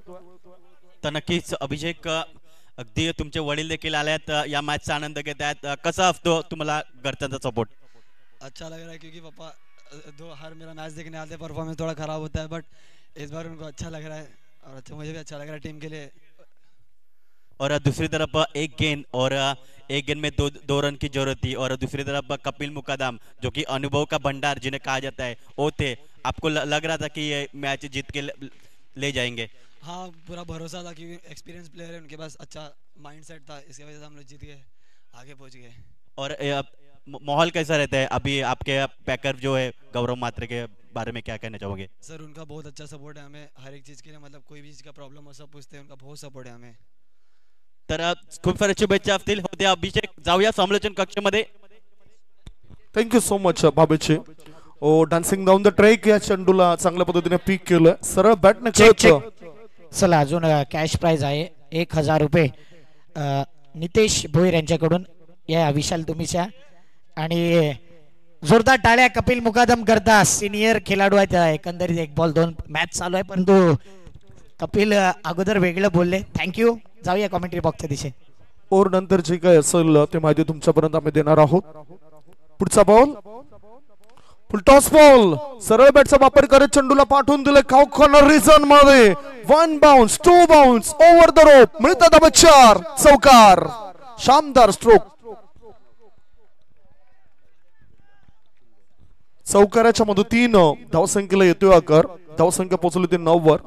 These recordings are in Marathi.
तर नक्कीच अभिषेक अगदी तुमचे वडील देखील आलेत या मॅचचा आनंद घेत आहेत कसा असतो तुम्हाला घरच्यांचा सपोर्ट अच्छा लग रहा है क्योंकि पापा दो हर मेरा मैच देखने आते हैं परफॉर्मेंस थोड़ा खराब होता है बट इस बार उनको अच्छा लग रहा है और अच्छा मुझे भी अच्छा लग रहा है टीम के लिए और दूसरी तरफ एक गेंद और एक गेंद में दो रन की जरूरत थी और दूसरी तरफ कपिल मुकादम जो कि अनुभव का भंडार जिन्हें कहा जाता है वो थे आपको लग रहा था कि ये मैच जीत के ले जाएंगे हाँ पूरा भरोसा था क्योंकि एक्सपीरियंस प्लेयर है उनके पास अच्छा माइंडसेट था इसकी वजह से हम लोग जीत गए आगे पहुंच गए और माहौल कैसा रहता है अभी आपके पैकर जो है गौरव मात्रे के बारे में क्या कहना चाहोगे सर उनका बहुत अच्छा सपोर्ट है हमें हर एक चीज़ के लिए मतलब कोई भी चीज़ का प्रॉब्लम हो सब पूछते हैं उनका बहुत सपोर्ट है हमें तर खूप सारे शुभेच्छा असतील होत्या अभिषेक जाऊया समालोचन कक्षामध्ये थँक्यू सो मच बाबेचे ओ डान्सिंग डाऊन द ट्रॅक या चेंडूला चांगल्या पद्धतीने पीक केलं सरळ बॅटने खेळतो चला अजून कॅश प्राइज आहे 1000 रुपये नितेश भोईर यांच्याकडून या विशाल तुम्हीच्या आणि जोरदार टाळ्या कपिल मुकादम करता सिनियर खेळाडू आहेत एकंदरीत एक बॉल दोन मॅच चालू आहे परंतु कपिल अगोदर वेगळं बोलले थँक्यू जाऊया कमेंट्री बॉक्सच्या दिशे और नंतर जे काय असेल ते माहिती तुमच्यापर्यंत आम्ही देणार आहोत पुढचा बॉल फुलटॉस बॉल सरळ बॅटचा वापर करत चेंडूला पाठवून दिले काउ कॉर्नर रिजन मध्ये 1 bounce 2 bounce over the rope मिळतात धाबा 4 चौकार शानदार स्ट्रोक चौकाराच्या मदतीनं धावसंख्येला येतोय आकार धावसंख्या पोहोचली ते 9 वर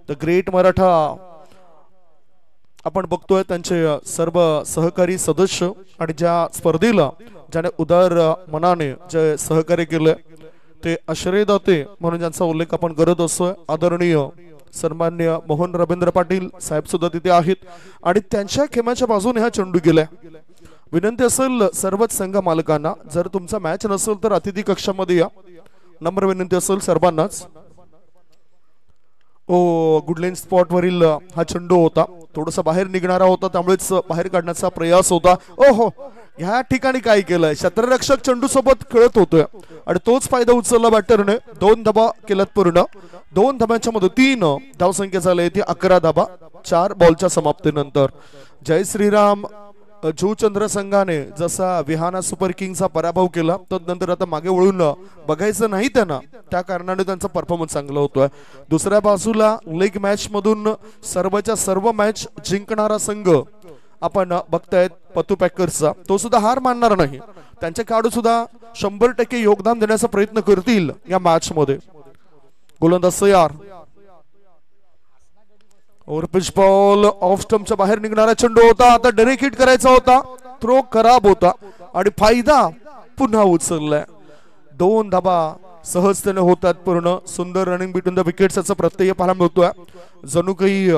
द ग्रेट मराठा आपण बघतोय त्यांचे सर्व सहकारी सदस्य आणि ज्या स्पर्धेला ज्याने उदार मनाने जे सहकार्य केले ते आश्रयदाते म्हणून ज्यांचा उल्लेख आपण करत असतोय आदरणीय सन्मान्य मोहन रवींद्र पाटील साहेब सुद्धा तिथे आहेत आणि त्यांच्या खेमाच्या बाजूने हा चेंडू गेलाय विनंती असेल सर्वच संघ मालकांना जर तुमचा मॅच नसेल तर अतिथी कक्षामध्ये या नम्र विनंती असेल सर्वांनाच ओ गुडलेन स्पॉट वरील हा चेंडू होता थोडासा बाहेर निघणारा होता त्यामुळेच बाहेर काढण्याचा प्रयास होता ओहो ह्या ठिकाणी काय केलंय क्षेत्ररक्षक चेंडू सोबत खेळत होतोय आणि तोच फायदा उचलला बॅटरने 2 धाबा केल्यात पूर्ण 2 धाब्यांच्या मदतीनं धावसंख्या झाली ती 11 धाबा 4 बॉलच्या समाप्तीनंतर जय श्रीराम जुचंद्र संघाने जसा विहाना सुपर किंगचा पराभव केला तदनंतर आता मागे वळून बघायचं नाही त्यांना त्या कारणाने त्यांचा परफॉर्मन्स चांगला होतोय दुसऱ्या बाजूला लीग मॅच मधून सर्वच्या सर्व मॅच जिंकणारा संघ आपण बघतायत पतू पॅकर्सचा तो सुद्धा हार मानणार नाही त्यांचे खेळाडू सुद्धा 100% योगदान देण्याचा प्रयत्न करतील या मॅच मध्ये गोलंदाज सयार और पिच बॉल ऑफ स्टंपच्या बाहेर निघणारा चेंडू होता आता डायरेक्ट हिट करायचा होता थ्रो खराब होता आणि फायदा पुन्हा उचललाय 2 धाबा सहजतेने होतात पूर्ण सुंदर रनिंग बिटवीन द विकेट्स याचा प्रत्यय पाहायला मिळतोय जणू काही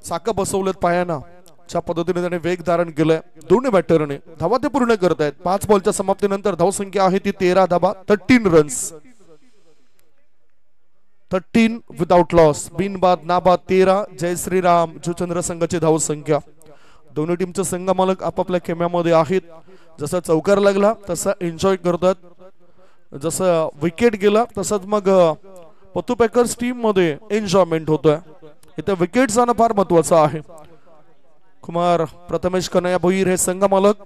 चाक बसवलेत पायाना ज्या पद्धतीने त्याने वेग धारण केलंय दोन्ही बॅटरने धावा ते पूर्ण करतायत 5 बॉलच्या समाप्तीनंतर धावसंख्या आहे ती 13 धाबा 13 रन्स 13 विदाउट लॉस बिनबाद नाबाद 13 जय श्रीराम जुचंद्र संघाची धावसंख्या दोन्ही टीमचे संघ मालक आपापल्या खेम्यामध्ये आहेत जसा चौकार लागला तसा एन्जॉय करतात जसं विकेट गेला तसंच मग पतू पॅकर्स टीम मध्ये एन्जॉयमेंट होतोय इथे विकेट जाणं फार महत्वाचं आहे कुमार प्रथमेश कन्हैया भोईर हे संघ मालक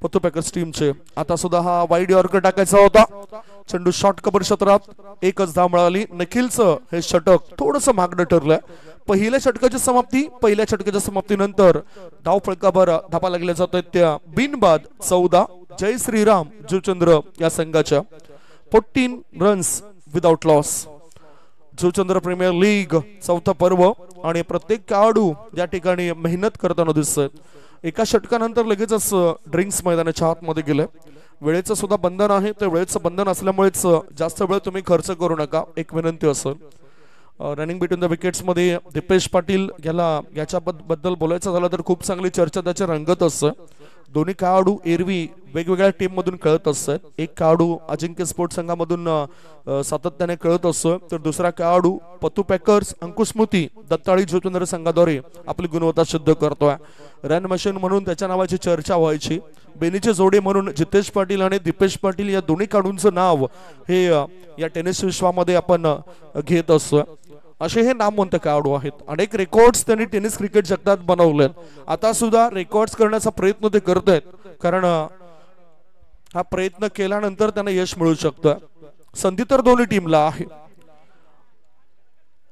पतू पॅकर्स टीमचे आता सुद्धा हा वाईड यॉर्कर टाकायचा होता चेंडू शॉर्ट कव्हर क्षेत्रात एकच धाव मिळाली निखिलचं हे षटक थोडंसं मागणं ठरलंय पहिल्या षटकाच्या समाप्तीनंतर धाव फळकाभर धापा लागल्या जात आहेत त्या बिनबाद 14 जय श्रीराम जुचंद्र या संघाच्या 14 runs without loss Juchandra premier league चौथा पर्व आणि प्रत्येक खेळाडू या ठिकाणी मेहनत करताना दिसत एका षटकानंतर लगेचच ड्रिंक्स मैदानाच्या आतमध्ये गेले वेळेचं सुद्धा बंधन आहे ते वेळेचं बंधन असल्यामुळेच जास्त वेळ तुम्ही खर्च करू नका एक विनंती असेल रनिंग बिटवीन द विकेट्स मध्ये दीपेश पाटील याच्याबद्दल बोलायचं झालं तर खूप चांगली चर्चा त्याच्या रंगत असते दोन्ही खेळाडू एरवी वेगवेगळ्या टीम मधून खेळत असतात एक खेळाडू अजिंक्य स्पोर्ट्स संघामधून सातत्याने खेळत असतो तर दुसरा खेळाडू पतू पॅकर्स अंकुस्मृती दत्ताळी जुचंद्र संघाद्वारे आपली गुणवत्ता सिद्ध करतोय रन मशीन म्हणून त्याच्या नावाची चर्चा व्हायची बेनीचे जोडे म्हणून जितेश पाटील आणि दीपेश पाटील या दोन्ही खेळाडूंचं नाव हे या टेनिस विश्वामध्ये आपण घेत असतो असे हे नामवंत खेळाडू आहेत. अनेक रेकॉर्ड्स त्यांनी टेनिस क्रिकेट जगतात बनवले. आता सुद्धा रेकॉर्ड्स करण्याचा प्रयत्न ते करत आहेत, कारण हा प्रयत्न केल्यानंतर त्यांना यश मिळू शकतं. संधी तर दोन्ही टीमला आहे.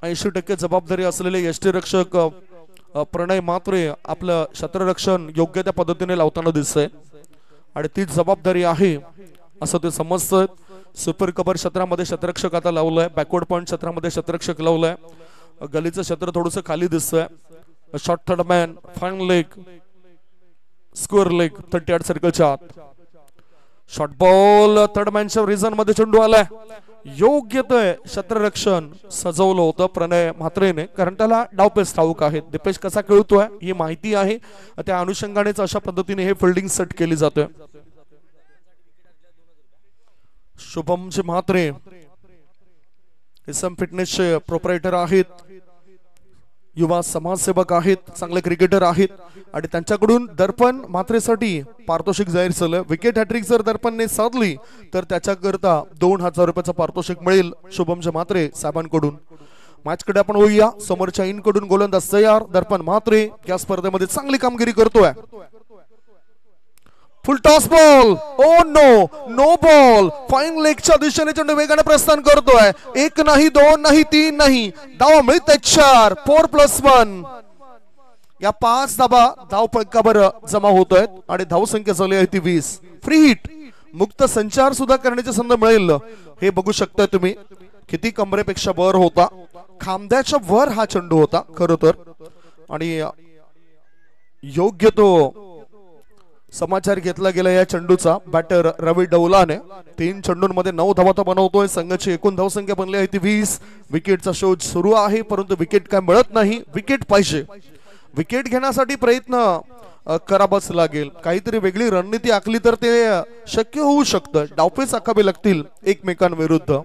80% जबाबदारी असलेले यष्टीरक्षक प्रणय म्हात्रे आपलं क्षेत्ररक्षण योग्य त्या पद्धतीने लावताना दिसतंय आणि तीच जबाबदारी आहे असं ते समजतं. सुपर कव्हर क्षेत्रामध्ये क्षेत्ररक्षक आता लावलंय, बॅकवर्ड पॉइंट क्षेत्रामध्ये क्षेत्ररक्षक लावलंय. गलीचं क्षेत्र थोडस खाली दिसतंय. Short third man, fine leg, square leg 38 सर्कलच्या आत. शॉर्ट बॉल थर्ड मॅनच्या रिझन मध्ये चेंडू आलाय. योग्य ते क्षेत्ररक्षण सजवलं होतं प्रणय म्हात्रेने, कारण त्याला डावपेच ठाऊक आहेत. दिपेश कसा खेळतोय ही माहिती आहे. त्या अनुषंगानेच अशा पद्धतीने हे फिल्डिंग सेट केली जाते. शुभमजी म्हात्रे इसम फिटनेसचे प्रोप्रायटर आहेत, युवा समाजसेवक आहेत, चांगले क्रिकेटर आहेत आणि त्यांच्याकडून दर्पण म्हात्रेसाठी पारितोषिक जाहीर झालं. विकेट हॅट्रिक जर दर्पणने साधली तर त्याच्याकरता 2000 रुपयाचं पारितोषिक मिळेल शुभमजी म्हात्रे साहेबांकडून. मॅचकडे आपण होऊया. समोरच्या इनकडून गोलंदाज तयार. दर्पण म्हात्रे या स्पर्धेमध्ये चांगली कामगिरी करतोय. Full toss ball, oh no, no ball. Fine लेगच्या दिशेने चेंडू वेगाने प्रस्थान करतोय. 1 नाही, 2 नाही, 3 नाही, धावा मिळते 4. 4+1 या 5 धावा धाव फलकावर जमा होत आहेत आणि धावसंख्या झाली आहे ती 20. फ्री हिट, मुक्त संचार सुद्धा करण्याची संधी मिळेल. हे बघू शकता तुम्ही किती कमरेपेक्षा वर होता, खांद्याच्या वर हा चेंडू होता खरं तर. आणि योग्य तो समाचार घेतला गेला या चेंडूचा बॅटर रवी डौलाने. 3 चेंडूंमध्ये 9 धावा तो बनवतोय. संघाची एकूण धावसंख्या बनली आहे ती 20. विकेटचा शोध सुरू आहे, परंतु विकेट काय मिळत नाही. विकेट पाहिजे. विकेट घेण्यासाठी प्रयत्न करावाच लागेल. काहीतरी वेगळी रणनीती आखली तर ते शक्य होऊ शकतं. डावपेच आखावे लागतील एकमेकांविरुद्ध.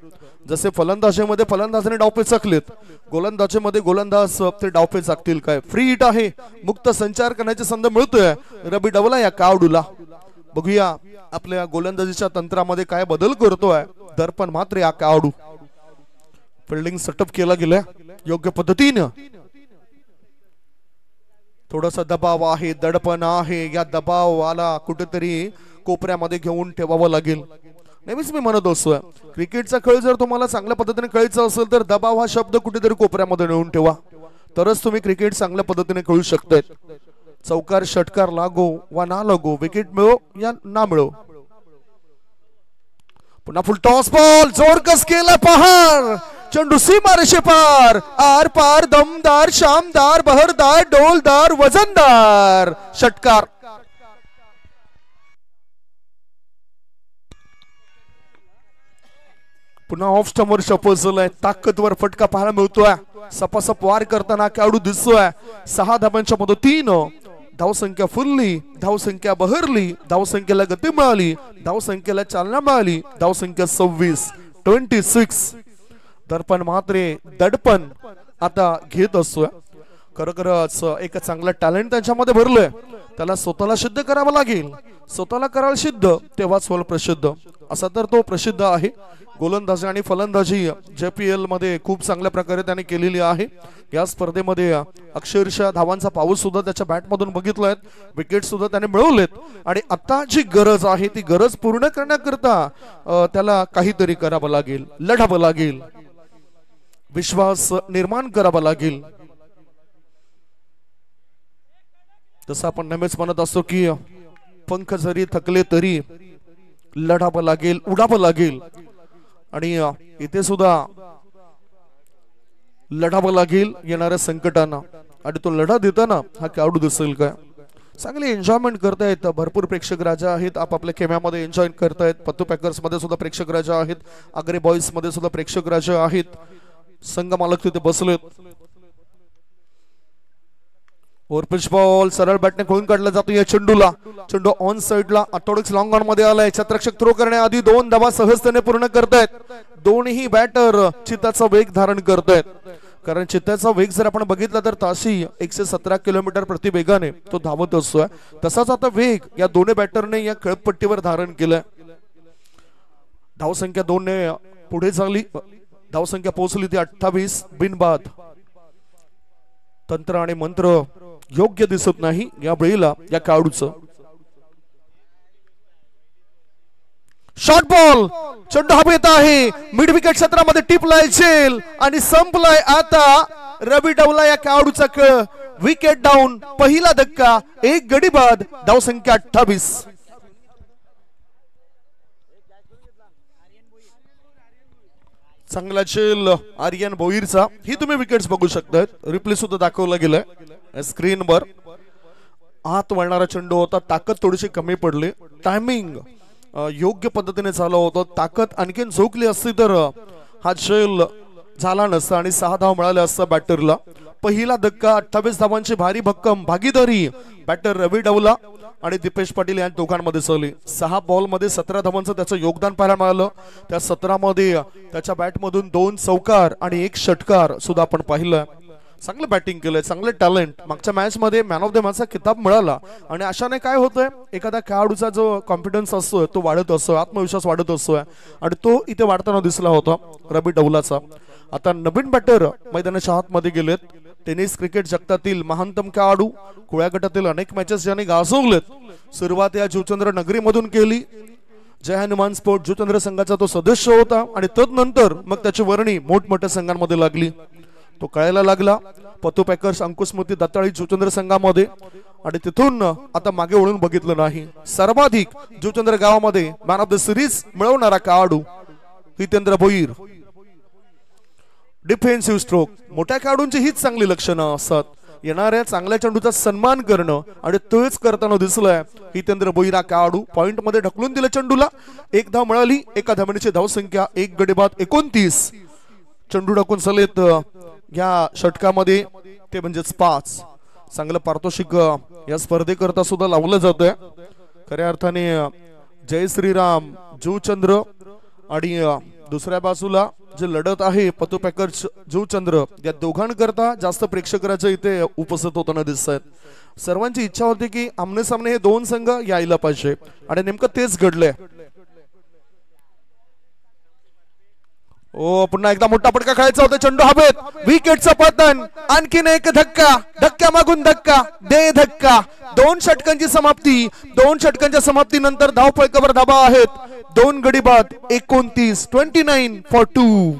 जसे फलंदाजीमध्ये फलंदाजाने डावपेच आखलेत, गोलंदाजीमध्ये गोलंदाज ते डावपेच आखतील काय. फ्री हिट आहे, मुक्त संचार करण्याची संधी मिळतोय रवी डवला या खेळाडूला. बघूया आपल्या गोलंदाजीच्या तंत्रामध्ये काय बदल करतोय दर्पण म्हात्रे हा खेळाडू. फिल्डिंग सेटअप केला गेलाय योग्य पद्धतीनं. थोडासा दबाव आहे, दडपण आहे. या दबावाला कुठेतरी कोपऱ्यामध्ये घेऊन ठेवावं लागेल. नेहमीच मी म्हणत असतोय, क्रिकेटचा खेळ जर तुम्हाला चांगल्या पद्धतीने खेळायचा असेल तर दबाव हा शब्द कुठेतरी कोपऱ्यामध्ये नेऊन ठेवा, तरच तुम्ही क्रिकेट चांगल्या पद्धतीने खेळू शकताय. चौकार षटकार लागो वा ना लागो, विकेट मिळो या ना मिळो. पुन्हा फुल टॉस बॉल, जोर कस केला पहार. चेंडू सीमारेषे पार, आर पार, दमदार, शामदार, बहरदार, डोलदार, वजनदार. षटकार. पुन्हा ऑफ स्टंपवर शपल झालाय. ताकदवर फटका पाहायला मिळतोय. सपासप वार करताना खेळाडू दिसतोय. 6 धावांच्या मदतीनं धावसंख्या फुलली, धावसंख्या बहरली, धावसंख्येला गती मिळाली, धावसंख्येला चालना मिळाली. धावसंख्या 26. दर्पण म्हात्रे दडपण आता घेत असतोय. खरोखरच एक चांगला टॅलेंट त्यांच्यामध्ये भरलंय. त्याला स्वतःला सिद्ध करावं लागेल. स्वतःला करायला सिद्ध तेव्हाच होईल प्रसिद्ध. असा तर तो प्रसिद्ध आहे. गोलंदाजी आणि फलंदाजी JPL मध्ये खूप चांगल्या प्रकारे त्याने केलेली आहे. या स्पर्धेमध्ये अक्षरशः धावांचा पाऊस सुद्धा त्याच्या बॅट मधून बघितलाय. विकेट सुद्धा त्याने मिळवलेत आणि आता जी गरज आहे ती गरज पूर्ण करण्याकरता त्याला काहीतरी करावं लागेल, लढावं लागेल, विश्वास निर्माण करावा लागेल. जसं आपण नेहमीच म्हणत असतो की पंख जरी थकले तरी लढावं लागेल, उडावं लागेल. आणि इथे सुद्धा लढावं लागेल येणाऱ्या संकटांना. आणि तो लढा देताना हा खेळाडू दिसेल काय. चांगली एन्जॉयमेंट करतायत. भरपूर प्रेक्षक राजा आहेत आपापल्या खेम्यामध्ये एन्जॉय करतायत. पत्तू पॅकर्स मध्ये सुद्धा प्रेक्षक राजा आहेत. आग्रे बॉईज मध्ये सुद्धा प्रेक्षक राजा आहेत. संघ मालक तिथे बसलेत. ओव्हरपिच बॉल सरळ बॅटने खोलून काढला जातो या चेंडूला. चेंडू ऑन साइडला ऑर्थोडॉक्स लॉंग ऑन मध्ये आलाय. क्षेत्ररक्षक थ्रो करण्याआधी 2 धावा सहजतेने पूर्ण करतायत. दोन्ही बॅटर चित्ताचा वेग धारण करतायत. कारण चित्ताचा वेग जर आपण बघितला तर ताशी 117 किलोमीटर प्रति वेगाने तो धावत असतोय. तसाच आता वेग या दोन्ही बॅटरने या खेळपट्टीवर धारण केलाय. धावसंख्या 2 ने पुढे झाली. धावसंख्या पोहोचली ती 28 बिनबाद. तंत्र आणि मंत्र योग्य दिसत नाही या वेळेला या खेळाडूचं. शॉर्ट बॉल, चेंडू हवेत आहे, मिड विकेट क्षेत्रामध्ये टिपलाय झेल आणि संपलाय आता रवी डवला या खेळाडूचा खेळ. विकेट डाऊन, पहिला धक्का, एक गडी बाद, धावसंख्या 28. चांगला झेल आर्यन भोईरचा. ही तुम्ही विकेट्स बघू शकता, रिप्ले सुद्धा दाखवला गेलाय स्क्रीनवर. आत वळणारा चेंडू होता, ताकद थोडीशी कमी पडली, टायमिंग योग्य पद्धतीने झालं होतं. ताकद आणखीन झोकली असती तर हा झेल झाला नसता आणि 6 धाव मिळाले असता बॅटरला. पहिला धक्का, 28 धावांची भारी भक्कम भागीदारी बॅटर रवी डवला आणि दीपेश पाटील या दोघांमध्ये झाली. 6 बॉलमध्ये 17 धावांचं त्याचं योगदान पाहायला मिळालं. त्या 17 मध्ये त्याच्या बॅटमधून 2 चौकार आणि 1 षटकार सुद्धा आपण पाहिलं. चांगलं बॅटिंग केलंय, चांगले टॅलेंट. मागच्या मॅच मध्ये मॅन ऑफ द मॅचचा किताब मिळाला आणि अशाने काय होतंय, एखाद्या खेळाडूचा जो कॉन्फिडन्स असतोय तो वाढत असतोय, आत्मविश्वास वाढत असतोय आणि तो इथे वाढताना दिसला होता रवी डवलाचा. आता नवीन बॅटर मैदानाच्या आतमध्ये गेलेत. टेनिस क्रिकेट जगतातील महानतम खेळाडू, खुळ्या गटातील अनेक मॅचेस ज्यांनी गाजवलेत. सुरुवात या जुचंद्र नगरी मधून केली. जय हनुमान स्पोर्ट जुचंद्र संघाचा तो सदस्य होता आणि तदनंतर मग त्याची वर्णी मोठमोठ्या संघांमध्ये लागली. तो कळायला लागला पतू पॅकर्स, अंकुश स्मृती दत्ताळी जुचंद्र संघामध्ये आणि तिथून आता मागे वळून बघितलं नाही. सर्वाधिक जुचंद्र गावामध्ये मॅन ऑफ द सिरीज मिळवणारा खेळाडू हितेंद्र भोईर. डिफेन्सिव्ह स्ट्रोक, मोठ्या खेळाडूंची हीच चांगली लक्षणं असतात. येणाऱ्या चांगल्या चेंडूचा सन्मान करणं आणि तोच करताना दिसलाय हितेंद्र भोईर हा खेळाडू. पॉइंट मध्ये ढकलून दिलं चेंडूला, 1 धाव मिळाली. एका धावणीची धावसंख्या 1 गडी बाद 29. चेंडू टाकून सलेत या षटकामध्ये ते म्हणजेच 5. चांगलं पारितोषिक या स्पर्धेकरता सुद्धा लावलं जातंय. खऱ्या अर्थाने जय श्रीराम जुचंद्र आणि दुसऱ्या बाजूला जे लढत आहे पतू पॅकर्स जुचंद्र, या दोघांकरता जास्त प्रेक्षकांच्या इथे उपस्थित होताना दिसत आहेत. सर्वांची इच्छा होती की आमने सामने हे 2 संघ यायला पाहिजे आणि नेमकं तेच घडलंय. ओ पुन्हा एकदा मोठा फटका खेळायचा होता, चेंडू हवेत, विकेटचं पतन, आणखीन एक धक्का, धक्का मागून धक्का, दे धक्का. 2 षटकांची समाप्ती. 2 षटकांच्या समाप्तीनंतर धावफलकावर धाबा आहेत 2 गडी बाद 29. 29 for 2.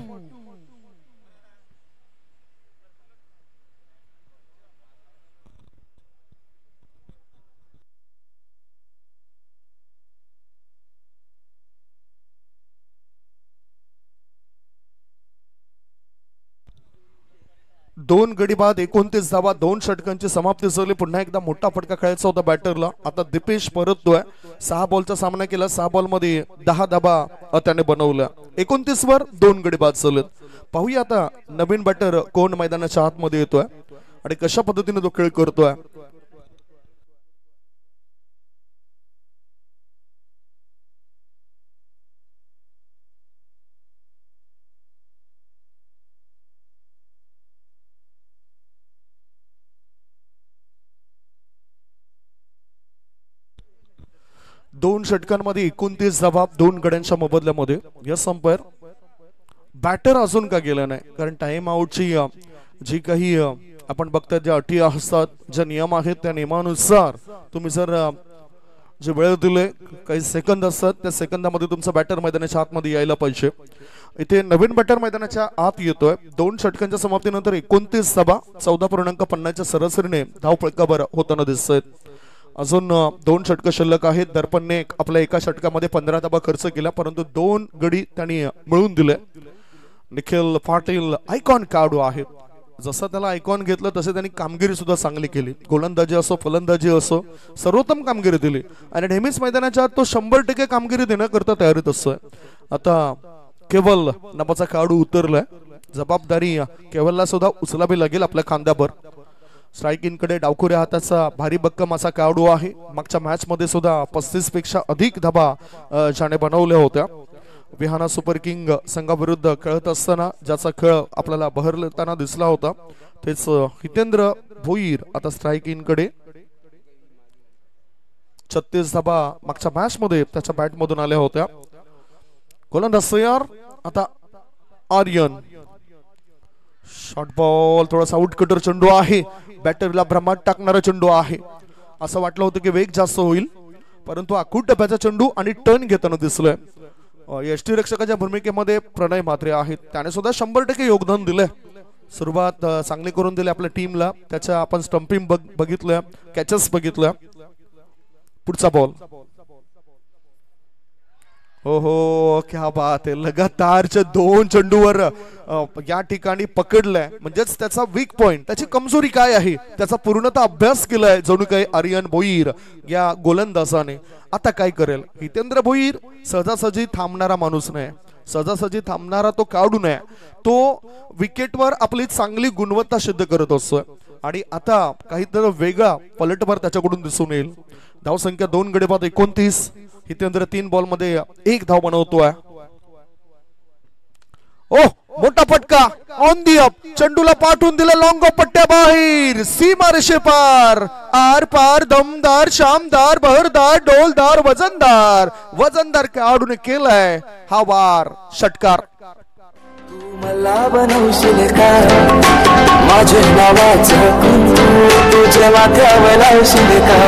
दोन गडी बाद 29 धावा, 2 षटकांची समाप्ती झाली. पुन्हा एकदा मोठा फटका खेळायचा होता बॅटरला. आता दीपेश परततोय. 6 बॉलचा सामना केला, 6 बॉल मध्ये 10 धावा त्याने बनवल्या. 29 वर 2 गडी बाद झालेत. पाहूया आता नवीन बॅटर कोण मैदानाच्या आतमध्ये येतोय आणि कशा पद्धतीने तो खेळ करतोय. दोन षटकांमध्ये 29 धावा 2 गड्यांच्या मोबदल्यामध्ये. यस अंपायर, बॅटर अजून का गेला नाही, कारण टाइम आउटची जी काही आपण बघतात ज्या अटी असतात, ज्या नियम आहेत, त्या नियमानुसार तुम्ही जर जे वेळ दिले, काही सेकंद असतात, त्या सेकंदामध्ये तुमचा बॅटर मैदानाच्या आतमध्ये यायला पाहिजे. इथे नवीन बॅटर मैदानाच्या आत येतोय. 2 षटकांच्या समाप्तीनंतर 29 धावा 14.50च्या सरासरीने धावफलकावर होताना दिसत आहेत. अजून 2 षटक शिल्लक आहेत. दर्पणने आपल्या एका षटकामध्ये 15 धावा खर्च केला, परंतु 2 गडी त्यांनी मिळवून दिले. निखिल पाटील आयकॉन खेळाडू आहे. जसं त्याला आयकॉन घेतलं तसे त्यांनी कामगिरी सुद्धा चांगली केली. गोलंदाजी असो फलंदाजी असो सर्वोत्तम कामगिरी दिली आणि नेहमीच मैदानाच्या आत तो 100% कामगिरी देण्याकरता तयारीत असतोय. आता केवल नावाचा खेळाडू उतरलाय. जबाबदारी केवलला सुद्धा उचलावी लागेल आपल्या खांद्यावर. स्ट्रायकिंग कडे डावखुऱ्या हाताचा भारी भक्कम असा खेळाडू आहे. मागच्या मॅच मध्ये सुद्धा 35 पेक्षा अधिक धावा ज्याने बनवल्या होत्या. विहाना सुपर किंग संघाविरुद्ध खेळत असताना ज्याचा खेळ आपल्याला बहरताना दिसला होता तेच हितेंद्र भोईर आता स्ट्रायकिंग कडे. 36 धावा मागच्या मॅच मध्ये त्याच्या बॅट मधून आल्या होत्या. गोलंदाज तयार. आता आर्यन शॉर्ट बॉल थोडासा आउट कटर चेंडू आहे. बॅटरला भ्रमात टाकणारा चेंडू आहे. असं वाटलं होतं की वेग जास्त होईल परंतु आखूड डब्याचा चेंडू आणि टर्न घेताना दिसलोय. यष्टीरक्षकाच्या भूमिकेमध्ये प्रणय म्हात्रे आहेत. त्याने सुद्धा 100% योगदान दिलंय. सुरुवात चांगली करून दिली आपल्या टीमला. त्याच्या आपण स्टंपिंग बघितलं कॅचेस बघितलं. पुढचा बॉल हो हो क्या बात आहे. लगातारच्या 2 चेंडूवर या ठिकाणी पकडलाय. म्हणजेच त्याचा वीक पॉइंट त्याची कमजोरी काय आहे त्याचा पूर्णतः अभ्यास केलाय जणू काही आर्यन भोईर या गोलंदाजाने. आता काय करेल हितेंद्र भोईर. सहजासहजी थांबणारा माणूस नाही. सहजासहजी थांबणारा तो काढू नये. तो विकेटवर आपली चांगली गुणवत्ता सिद्ध करत असतो आणि आता काहीतरी वेगळा पलटवार त्याच्याकडून दिसून येईल. धावसंख्या 2 गडी बाद 29. हितेंद्र 3 बॉल मध्ये 1 धाव बनवतोय. ओ मोठा फटका ऑन दी अप. चेंडूला पाठवून दिलं लॉंग पट्ट्या बाहेर सीमा रेषे पार. आर पार दमदार शामदार बहरदार डोलदार वजनदार वजनदार खेळाडूने केलाय हा वार षटकार. मला बनवशील का माझ्या नावाचं कुंकू तुझ्या माथ्यावर लावशील का.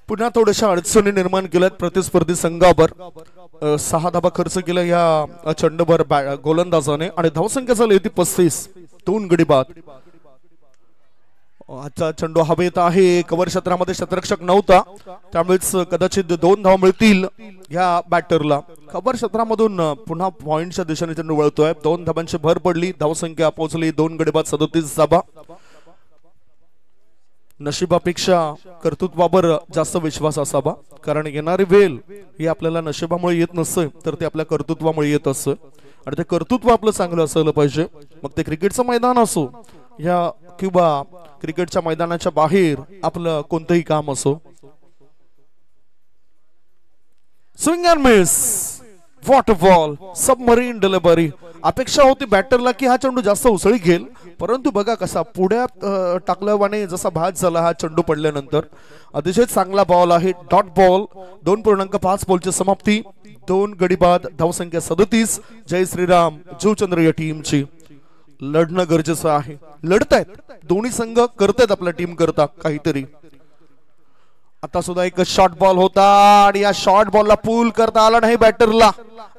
पुन्हा थोड्याशा अडचणी निर्माण केल्यात प्रतिस्पर्धी संघावर. 6 धाबा खर्च केला या चेंडूवर गोलंदाजाने आणि धावसंख्या झाली होती 35. 2 गडी बाद. आजचा चेंडू हवेत आहे. कव्हर क्षेत्रामध्ये क्षेत्ररक्षक नव्हता त्यामुळेच कदाचित 2 धाव मिळतील या बॅटरला. कव्हर क्षेत्रामधून पुन्हा पॉइंटच्या दिशेने चेंडू वळतोय. 2 धाबांची भर पडली. धावसंख्या पोहोचली 2 गडी बाद 37 धाबा. नशिबापेक्षा कर्तृत्वावर जास्त विश्वास असावा कारण येणारी वेळ ही आपल्याला नशिबामुळे येत नसते तर ते आपल्या कर्तृत्वामुळे येत असतं आणि ते कर्तृत्व आपलं चांगलं असलं पाहिजे. मग ते क्रिकेटचं मैदान असो या किंवा क्रिकेटच्या मैदानाच्या बाहेर आपलं कोणतंही काम असो. Swing and miss water ball submarine delivery. अपेक्षा होती बॅटरला की हा चेंडू जास्त उसळी घेईल परंतु बघा कसा पुढ्यात टाकल्यावाने जसा भात झाला हा चेंडू पडल्यानंतर. अतिशय चांगला बॉल आहे. Dot ball. 2.5 बॉलची समाप्ती. 2 गडी बाद. धावसंख्या 37. जय श्रीराम जुचंद्र या टीमची. लढणं गरजेचं आहे. लढतायत दोन्ही संघ करतायत आपल्या टीम करता काहीतरी. आता सुद्धा एक शॉर्ट बॉल होता आणि या शॉर्ट बॉलला पूल करता आला नाही बॅटरला.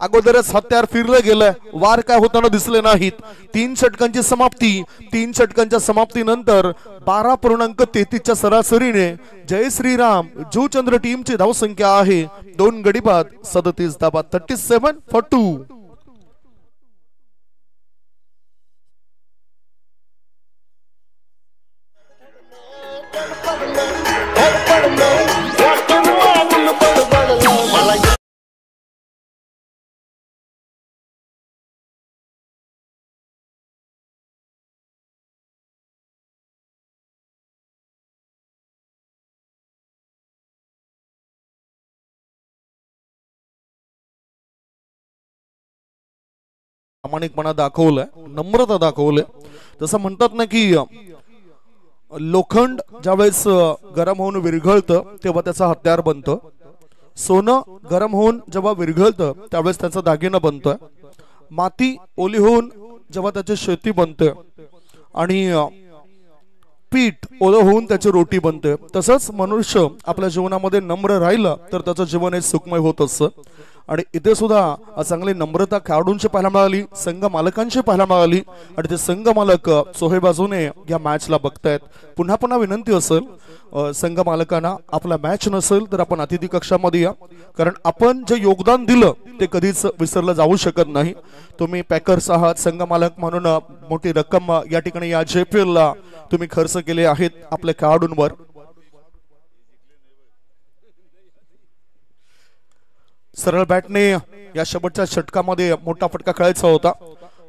अगोदरच हत्यार फिरलं गेलं. वार काय होताना दिसले नाहीत. 3 षटकांची समाप्ती. 3 षटकांच्या समाप्तीनंतर 12.33च्या सरासरीने जय श्रीराम जुचंद्र टीमची धावसंख्या आहे 2 गडी बाद 37 धाबा. 37-2. प्रामाणिकपणा दाखवलाय. नम्रता दाखवले. जसं म्हणतात ना की लोखंड ज्यावेळेस गरम होऊन विरघळतं तेव्हा त्याचं हत्यार बनतं. सोनं गरम होऊन जेव्हा विरघळतं त्यावेळेस त्याचं दागिनं बनतोय. माती ओली होऊन जेव्हा त्याची शेती बनते आणि पीठ ओलं होऊन त्याची रोटी बनते. तसंच मनुष्य आपल्या जीवनामध्ये नम्र राहिलं तर त्याचं जीवन हे सुखमय होत असतं. आणि इथे सुद्धा चांगली नम्रता खेळाडूंची पाहायला मिळाली. संघ मालकांची पाहायला मिळाली आणि ते संघ मालक सोहे बाजूने या मॅचला बघतायत. पुन्हा पुन्हा विनंती असेल संघ मालकांना आपला मॅच नसेल तर आपण अतिथी कक्षामध्ये या कारण आपण जे योगदान दिलं ते कधीच विसरलं जाऊ शकत नाही. तुम्ही पॅकर्स आहात. संघ मालक म्हणून मोठी रक्कम या ठिकाणी या JPL ला तुम्ही खर्च केले आहेत आपल्या खेळाडूंवर. सरळ बॅटने या शेवटच्या षटकामध्ये मोठा फटका खेळायचा होता.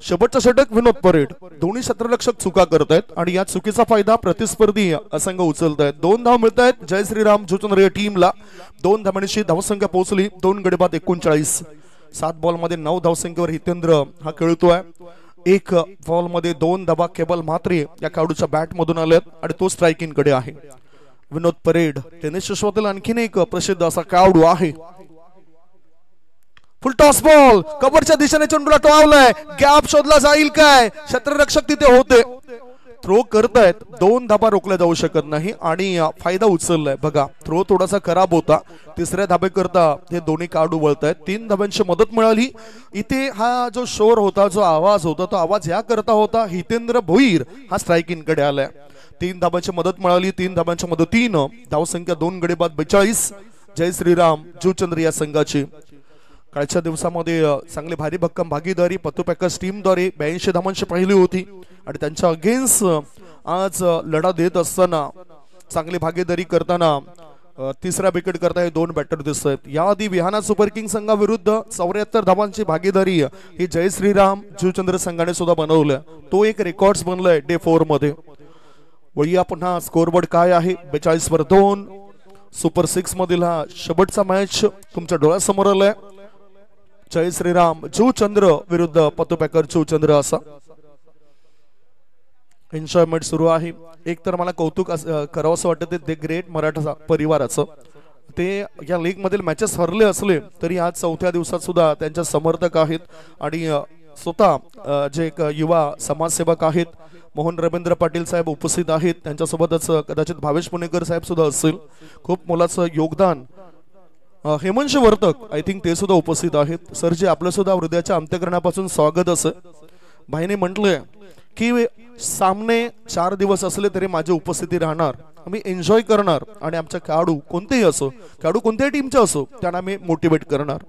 शेवटचा षटक विनोद परेड. दोन्ही क्षेत्ररक्षक चुका करत आहेत आणि या चुकीचा फायदा प्रतिस्पर्धी संघ उचलत आहेत. 2 धाव मिळत आहेत जय श्रीराम जुचंद्र या टीमला. 2 धावांची धावसंख्या पोहोचली 2 गडी बाद 39. 7 बॉलमध्ये 9 धावसंख्येवर हितेंद्र हा खेळतोय. 1 बॉलमध्ये 2 धावा केवळ मात्रे या खेळाडूच्या बॅट मधून आल्यात आणि तो स्ट्रायकिंग कडे आहे. विनोद परेड टेनिस विश्वातील आणखीन एक प्रसिद्ध असा खेळाडू आहे. फुल टॉस बॉल कव्हरच्या दिशेने चेंडूला टोळावलाय. गॅप शोधला जाईल काय? क्षेत्ररक्षक तिथे होते. थ्रो करतायत. 2 धाबा रोखल्या जाऊ शकत नाही आणि फायदा उचललाय. बघा थ्रो थोडासा खराब होता. तिसऱ्या धाबे करता हे दोन्ही खेळाडू वळतायत. 3 धाब्यांची मदत मिळाली. इथे हा जो शोर होता, जो आवाज होता, तो आवाज या करता होता हितेंद्र भोईर हा स्ट्रायकिंग कडे आलाय. 3 धाब्यांची मदत मिळाली. 3 धाब्यांच्या मदतीनं धावसंख्या 2 गडी बाद 42. जय श्रीराम जुचंद्र या संघाची. कालच्या दिवसामध्ये चांगली भारी भक्कम भागीदारी पत्तू पॅकर्स टीमद्वारे 82 धावांची पहिली होती आणि त्यांच्या अगेन्स्ट आज लढा देत असताना चांगली भागीदारी करताना तिसरा विकेट करता हे 2 बॅटर दिसत आहेत. याआधी विहाना सुपर किंग संघाविरुद्ध 74 धावांची भागीदारी ही जय श्रीराम जुचंद्र संघाने सुद्धा बनवलं. तो एक रेकॉर्ड बनलाय डे 4 मध्ये. वळूया पुन्हा स्कोरबोर्ड काय आहे. 42 वर 2. सुपर 6 मधील हा शेवटचा मॅच तुमच्या डोळ्यासमोर आलाय. जय श्रीराम जुचंद्र विरुद्ध पत्तू पॅकर जुचंद्र असा एन्जॉयमेंट सुरू आहे. एक तर मला कौतुक करावं असं वाटतं ते ग्रेट मराठा परिवाराचं. ते या लीग मधील मॅचेस हरले असले तरी आज 4थ्या दिवसात सुद्धा त्यांच्या समर्थक आहेत आणि स्वतः जे एक युवा समाजसेवक आहेत मोहन रवींद्र पाटील साहेब उपस्थित आहेत. त्यांच्यासोबतच कदाचित भावेश पुणेकर साहेब सुद्धा असतील. खूप मोलाचं योगदान. हेमंत वर्तक आय थिंक ते सुद्धा उपस्थित आहेत. सर जे आपलं सुद्धा हृदयाच्या अंत्यकरणापासून स्वागत असं. भाईने म्हटलंय की सामने 4 दिवस असले तरी माझी उपस्थिती राहणार. आम्ही एन्जॉय करणार आणि आमच्या खेळाडू कोणतेही असो, खेळाडू कोणत्याही टीमचे असो, त्यांना आम्ही मोटिवेट करणार.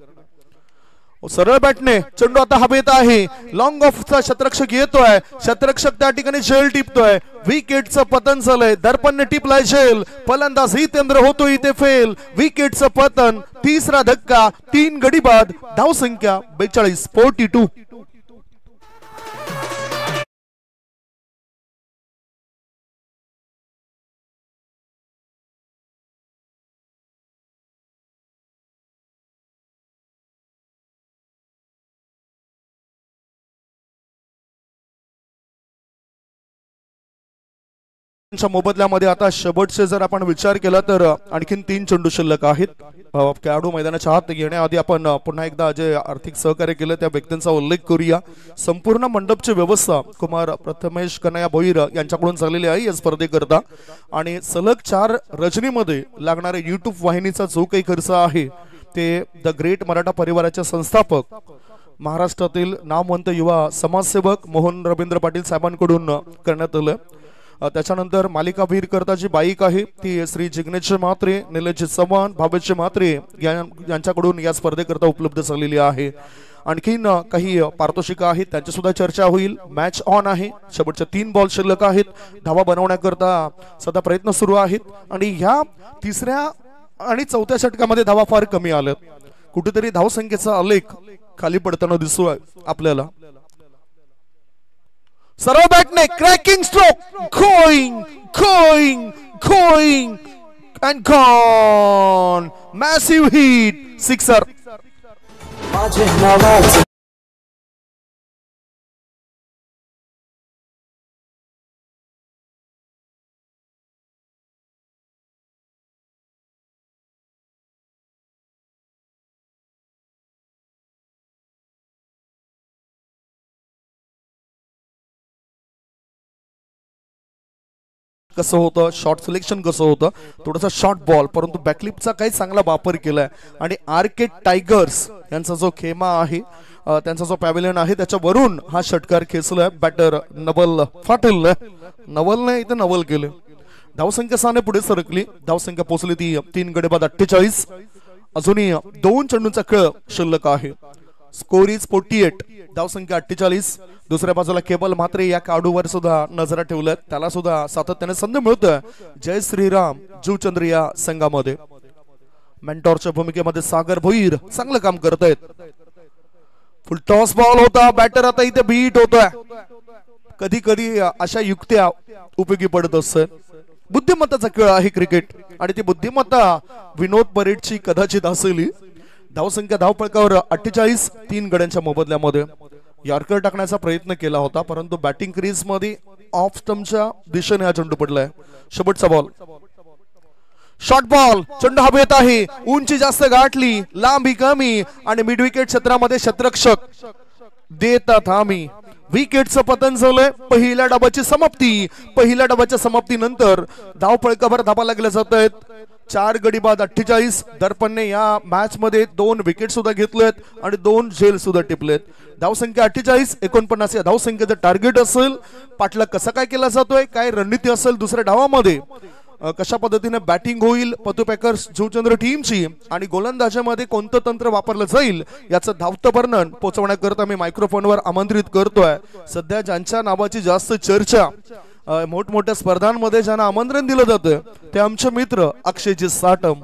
सरळ बॅटने चेंडू आता हवेत आहे. लॉंग ऑफचा क्षेत्ररक्षक येतोय. क्षेत्ररक्षक त्या ठिकाणी झेल टिपतोय. विकेटचं पतन झालंय. दर्पणने टिपलाय झेल. फलंदाज हितेंद्र होतो इथे फेल. विकेटचं पतन. तिसरा धक्का. 3 गडी बाद. धावसंख्या 42 42. मोबदल्यामध्ये आता शेवटचे जर आपण विचार केला तर आणखीन 3 चेंडू शिल्लक आहेत. खेळाडू मैदानाच्या आत येण्याआधी आपण पुन्हा एकदा जे आर्थिक सहकार्य केलं त्या व्यक्तींचा उल्लेख करूया. संपूर्ण मंडपची व्यवस्था कुमार प्रथमेश कन्हैया भोईर यांच्याकडून झालेली आहे या स्पर्धेकरता आणि सलग 4 रजनीमध्ये लागणारे YouTube वाहिनीचा जो काही खर्च आहे ते द ग्रेट मराठा परिवाराचे संस्थापक महाराष्ट्रातील नामवंत युवा समाजसेवक मोहन रवींद्र पाटील साहेबांकडून करण्यात आलं. त्याच्यानंतर मालिकावीर करता जी बाईक आहे ती श्री जिग्नेश म्हात्रे, निलेश चव्हाण, भावेश म्हात्रे यांच्याकडून या स्पर्धेकरता उपलब्ध झालेली आहे. आणखीन काही पारितोषिकं आहेत त्यांची सुद्धा चर्चा होईल. मॅच ऑन आहे. शेवटच्या 3 बॉल शिल्लक आहेत. धावा बनवण्याकरता सध्या प्रयत्न सुरू आहेत आणि ह्या 3ऱ्या आणि 4थ्या षटकामध्ये धावा फार कमी आल्यात. कुठेतरी धावसंख्येचा आलेख खाली पडताना दिसतोय आपल्याला. सरळ बॅटने cracking stroke going and gone. Massive hit. Sixer. माझे नावाचे कसं होतं, शॉर्ट सिलेक्शन कसं होतं, थोडासा शॉर्ट बॉल परंतु बॅकलिपचा काही चांगला वापर केलाय आणि आरके टायगर्स यांचा जो खेमा आहे त्यांचा जो पॅव्हिलियन आहे त्याच्यावरून हा षटकार खेचलाय बॅटर नवल पाटील. नवलने इथे नवल केले. धावसंख्या 6 ने पुढे सरकली. धावसंख्या पोहोचली ती 3 गडी बाद 48. अजूनही 2 चेंडूंचा खेळ शिल्लक आहे. Score is 48. धावसंख्या 48. दुसऱ्या बाजूला केबल मात्रे या खेळाडूवर सुद्धा नजरा ठेवल्यात. त्याला सुद्धा सातत्याने संधी मिळतोय जय श्रीराम जुचंद्र या संघामध्ये. मेंटॉरच्या भूमिकेमध्ये सागर भोईर चांगलं काम करतायत. फुल टॉस बॉल होता. बॅटर आता इथे बीट होतोय. कधी कधी अशा युक्त्या उपयोगी पडत असतात. बुद्धिमत्ताचा खेळ आहे क्रिकेट आणि ती बुद्धिमत्ता विनोद परेडची कदाचित असेल. धावसंख्या धावफलकावर 48, 3 गड्यांच्या मोबदल्यामध्ये यॉर्कर टाकण्याचा प्रयत्न केला होता, परंतु बॅटिंग क्रीज मध्ये ऑफ स्टंपच्या दिशेने हा चेंडू पडलाय. शेवटचा बॉल, शॉर्ट बॉल, चेंडू हवेत आहे, उंची जास्त गाठली, लांबी कमी आणि मिड विकेट क्षेत्रामध्ये क्षेत्ररक्षक देतात हामी. विकेटचं पतन झालंय. पहिल्या डावाची समाप्ती. पहिल्या डावाच्या समाप्तीनंतर धावफलकावर धाबा लागल्या जात आहेत. 4 गडी बाद 48. दर्पणने या मॅच मध्ये 2 विकेट सुद्धा घेतलेत आणि 2 झेल सुद्धा टिपलेत. धावसंख्या 48, 49 या धावसंख्येचं टार्गेट असेल. पाठला कसा काय केला जातोय, काय रणनीती असेल दुसऱ्या डावामध्ये, कशा पद्धतीने बॅटिंग होईल पतू पॅकर्स जुचंद्र टीमची आणि गोलंदाजीमध्ये कोणतं तंत्र वापरलं जाईल याचं धावतं वर्णन पोहोचवण्याकरता मी मायक्रोफोनवर आमंत्रित करतोय. सध्या ज्यांच्या नावाची जास्त चर्चा मोठमोठ्या स्पर्धांमध्ये ज्यांना आमंत्रण दिलं जातं ते आमचे मित्र अक्षयजी साटम.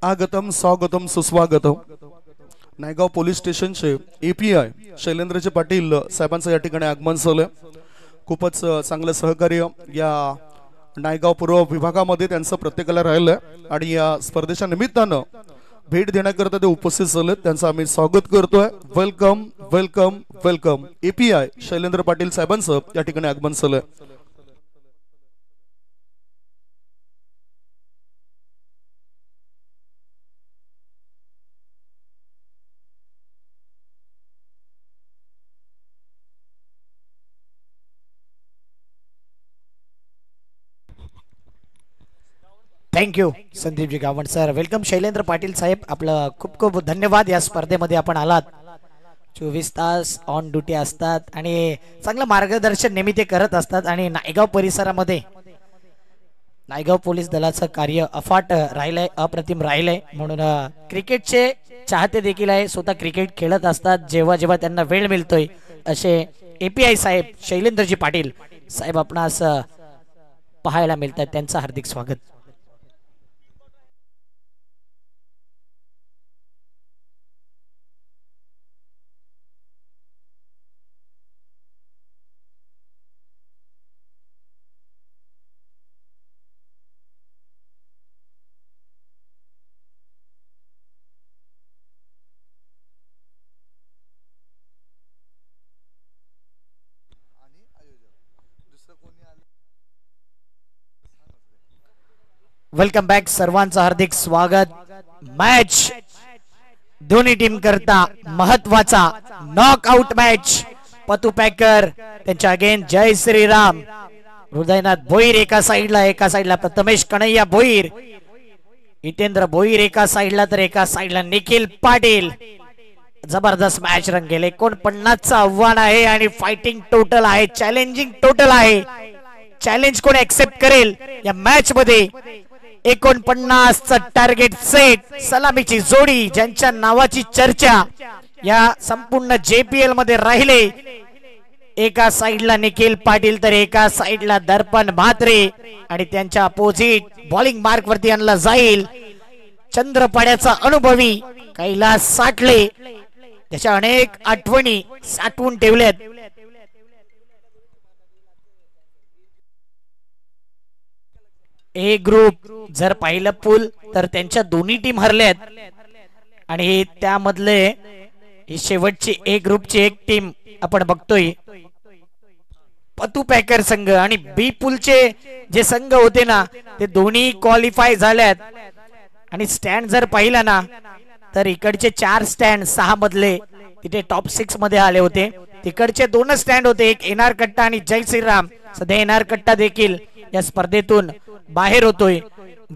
आगतम स्वागतम सुस्वागतम. नायगाव पोलीस स्टेशनचे API शैलेंद्रजी पाटील साहेबांचं या ठिकाणी आगमन झालं. खूपच चांगलं सहकार्य या नायगाव पूर्व विभागामध्ये त्यांचं प्रत्येकाला राहिलंय आणि या स्पर्धेच्या निमित्तानं भेट देण्याकरता ते उपस्थित झालेत. त्यांचं आम्ही स्वागत करतोय. Welcome welcome welcome. API Shailendra Patil साहेबांचं या ठिकाणी आगमन झालंय. Thank you Sandeepji Gawand sir. Welcome Shailendra Patil साहेब, आपलं खूप खूप धन्यवाद. या स्पर्धेमध्ये आपण आलात. 24 तास ऑन ड्युटी असतात आणि चांगलं मार्गदर्शन नेहमी ते करत असतात आणि नायगाव परिसरामध्ये नायगाव पोलीस दलाचं कार्य अफाट राहिलंय, अप्रतिम राहिलंय. म्हणून क्रिकेटचे चाहते देखील आहे, स्वतः क्रिकेट खेळत असतात जेव्हा जेव्हा त्यांना वेळ मिळतोय. असे API साहेब शैलेंद्रजी पाटील साहेब आपणास पाहायला मिळतात. त्यांचं हार्दिक स्वागत. Welcome back. सर्वांचं हार्दिक स्वागत. मॅच दोन्ही टीम करता महत्वाचा नॉकआउट मॅच. पतू पॅकर त्यांच्या अगेन जय श्रीराम. हृदयनाथ भोईर एका साइडला प्रथमेश कन्हैया भोईर, हितेंद्र भोईर एका साइडला, तर एका साइडला निखिल पाटील. जबरदस्त मॅच रंगेल. 49चं आव्हान आहे आणि फायटिंग टोटल आहे, चॅलेंजिंग टोटल आहे. चॅलेंज कोण एक्सेप्ट करेल या मॅच मध्ये. 49चं टार्गेट सेट. सलामीची जोडी ज्यांच्या नावाची चर्चा या संपूर्ण JPL मध्ये राहिले. एका साइडला निखिल पाटील तर एका साइडला दर्पण म्हात्रे आणि त्यांच्या अपोजिट बॉलिंग मार्क वरती आणला जाईल चंद्रपाड्याचा अनुभवी कैलास साठले. त्याच्या अनेक आठवणी साठवून ठेवल्यात. ए ग्रुप जर पाहिलं पूल तर त्यांच्या दोन्ही टीम हरल्यात आणि त्यामधले ही शेवटची ए ग्रुपची एक टीम आपण बघतोय पतू पॅकर संघ. आणि बी पूलचे जे संघ होते ना ते दोन्ही क्वालिफाय झाल्यात. आणि स्टँड जर पाहिला ना तर इकडचे 4 स्टँड 6 मधले तिथे टॉप 6 मध्ये आले होते. तिकडचे 2 स्टँड होते, एक एनआर कट्टा आणि जय श्रीराम. सध्या एनआर कट्टा देखील या स्पर्धेतून बाहेर होतोय.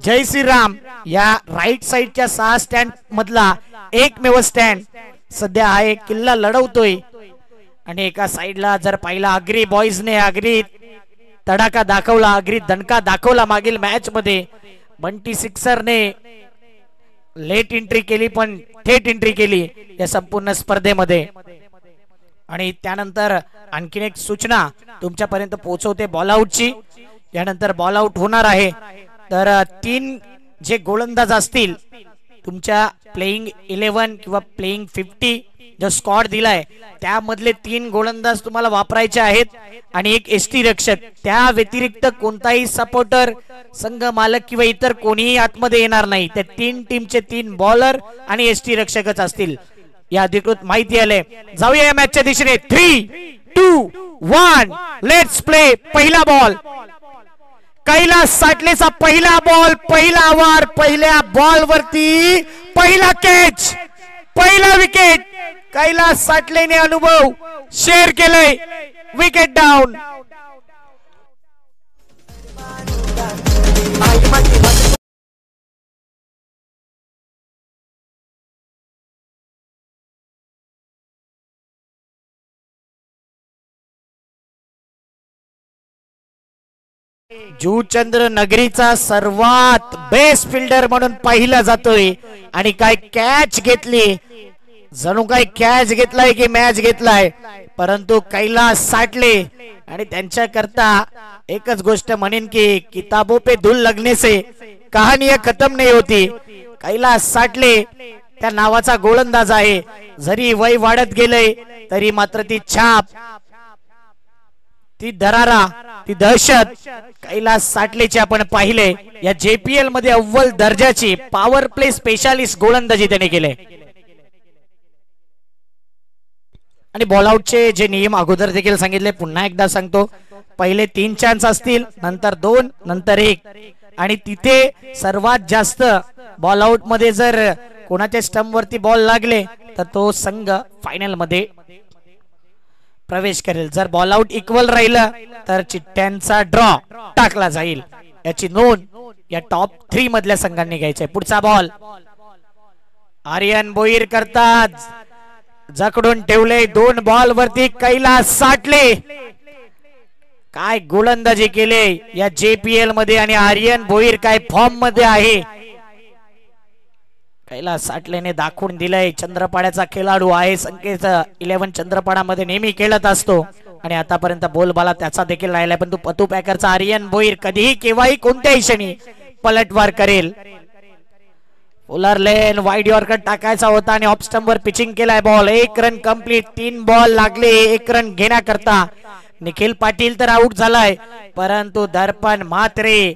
जय श्रीराम या राईट साइडच्या 6 स्टँड मधला एकमेव स्टँड सध्या हा एक किल्ला लढवतोय. आणि एका साइडला जर पाहिला अग्री बॉईजने अग्री तडाखा दाखवला, अग्री दणका दाखवला मागील मॅच मध्ये. बंटी सिक्सरने लेट एंट्री केली पण थेट एंट्री केली या संपूर्ण स्पर्धेमध्ये. आणि त्यानंतर आणखीन एक सूचना तुमच्यापर्यंत पोहोचवते बॉल आउटची. यानंतर बॉल आउट होणार आहे. तर 3 जे गोलंदाज असतील तुमच्या प्लेइंग 11 किंवा प्लेइंग 50 जो स्क्वॉड दिलाय त्यामधले 3 गोलंदाज तुम्हाला वापरायचे आहेत आणि एक एसटी रक्षक. त्या व्यतिरिक्त कोणताही सपोर्टर, संघ मालक किंवा इतर कोणीही आतमध्ये येणार नाही. त्या 3 टीमचे 3 बॉलर आणि एसटी रक्षकच असतील. या अधिकृत माहिती आले. जाऊया या मॅचच्या दिशेने. 3, 2, 1 लेट्स प्ले. पहिला बॉल कैलास साटलेचा पहिला बॉल, पहिला वार. पहिल्या बॉल वरती पहिला कॅच, पहिला विकेट. कैलास साटलेने अनुभव शेअर केलाय. Wicket down. जुचंद्र नगरीचा सर्वात बेस्ट फिल्डर म्हणून पाहिला जातोय आणि काय कॅच घेतली. जणू काय कॅच घेतलाय की मॅच घेतलाय. परंतु कैलास साटले आणि त्यांच्या करता एकच गोष्ट म्हणेन की किताबों पे धूल लगने से कहानी खत्म नहीं होती. कैलास साटले त्या नावाचा गोलंदाज आहे. जरी वय वाढत गेले तरी मात्र ती छाप, ती दरारा, ती दहशत कैलास साटलेची आपण पाहिले. या JPL मध्ये अव्वल दर्जाची पॉवर प्ले स्पेशालिस्ट गोलंदाजी त्याने केले. आणि बॉल आउटचे जे नियम अगोदर देखील सांगितले, पुन्हा एकदा सांगतो. पहिले 3 चान्स असतील, नंतर 2, नंतर 1 आणि तिथे सर्वात जास्त बॉल आउट मध्ये जर कोणाच्या स्टंप वरती बॉल लागले तर तो संघ फायनल मध्ये प्रवेश करेल. जर बॉल आउट इक्वल राहिलं तर चिठ्ठ्यांचा ड्रॉ टाकला जाईल. याची नोंद या टॉप 3 मधल्या संघांनी घ्यायचे. पुढचा बॉल आर्यन भोईर करतात. जकडून ठेवले 2 बॉल वरती कैलास साटले. काय गोलंदाजी केले या JPL मध्ये आणि आर्यन भोईर काय फॉर्म मध्ये आहे. कैलास साटलेने दाखवून दिलंय चंद्रपाड्याचा खेळाडू आहे. संकेत 11 चंद्रपाडामध्ये नेहमी खेळत असतो आणि आतापर्यंत बोलबाला त्याचा देखील राहिलाय. पण पतू पॅकरचा आर्यन भोईर कधीही केव्हाही कोणत्याही क्षणी पलटवार करेल. पोलर लेन वाईड यॉर्कर टाकायचा होता आणि ऑफ स्टंप वर पिचिंग केलाय. Ball 1 run complete. 3 बॉल लागले 1 रन घेण्याकरता. निखिल पाटील तर आउट झालाय, परंतु दर्पण म्हात्रे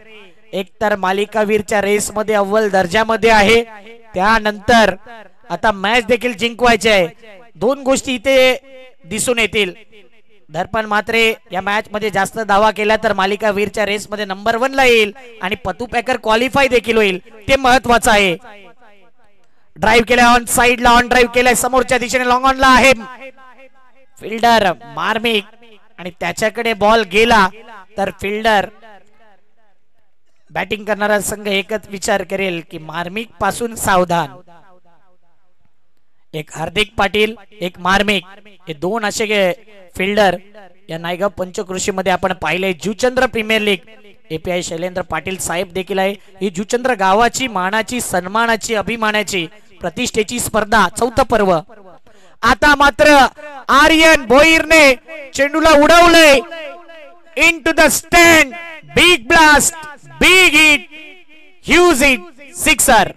एकतर मालिकावीरच्या रेस मध्ये अव्वल दर्जामध्ये आहे. त्यानंतर आता मॅच देखील जिंकवायची आहे. 2 गोष्टी इथे दिसून येतील. दर्पण म्हात्रे या मॅच मध्ये जास्त धावा केल्या तर मालिकावीरच्या रेस मध्ये नंबर 1 ला येईल आणि पतू पॅकर क्वालिफाय देखील होईल. ते महत्वाचं आहे. ड्राइव्ह केलाय ऑन साइडला, ऑन ड्राइव्ह केलाय समोरच्या दिशेने, लॉंग ऑनला आहे फिल्डर मार्मिक आणि त्याच्याकडे बॉल गेला तर फिल्डर बॅटिंग करणारा संघ एकच विचार करेल की मार्मिक पासून सावधान. एक हार्दिक पाटील, एक मार्मिक, हे 2 असे फिल्डर या नायगाव पंचकृषी मध्ये आपण पाहिले. Juchandra premier league API Shailendra Patil साहेब देखील आहे. ही जुचंद्र गावाची मानाची, सन्मानाची, अभिमानाची, प्रतिष्ठेची स्पर्धा 4थं पर्व. आता मात्र आर्यन भोईरने चेंडूला उडवले into the stand. Big blast, big hit, huge hit, sixer.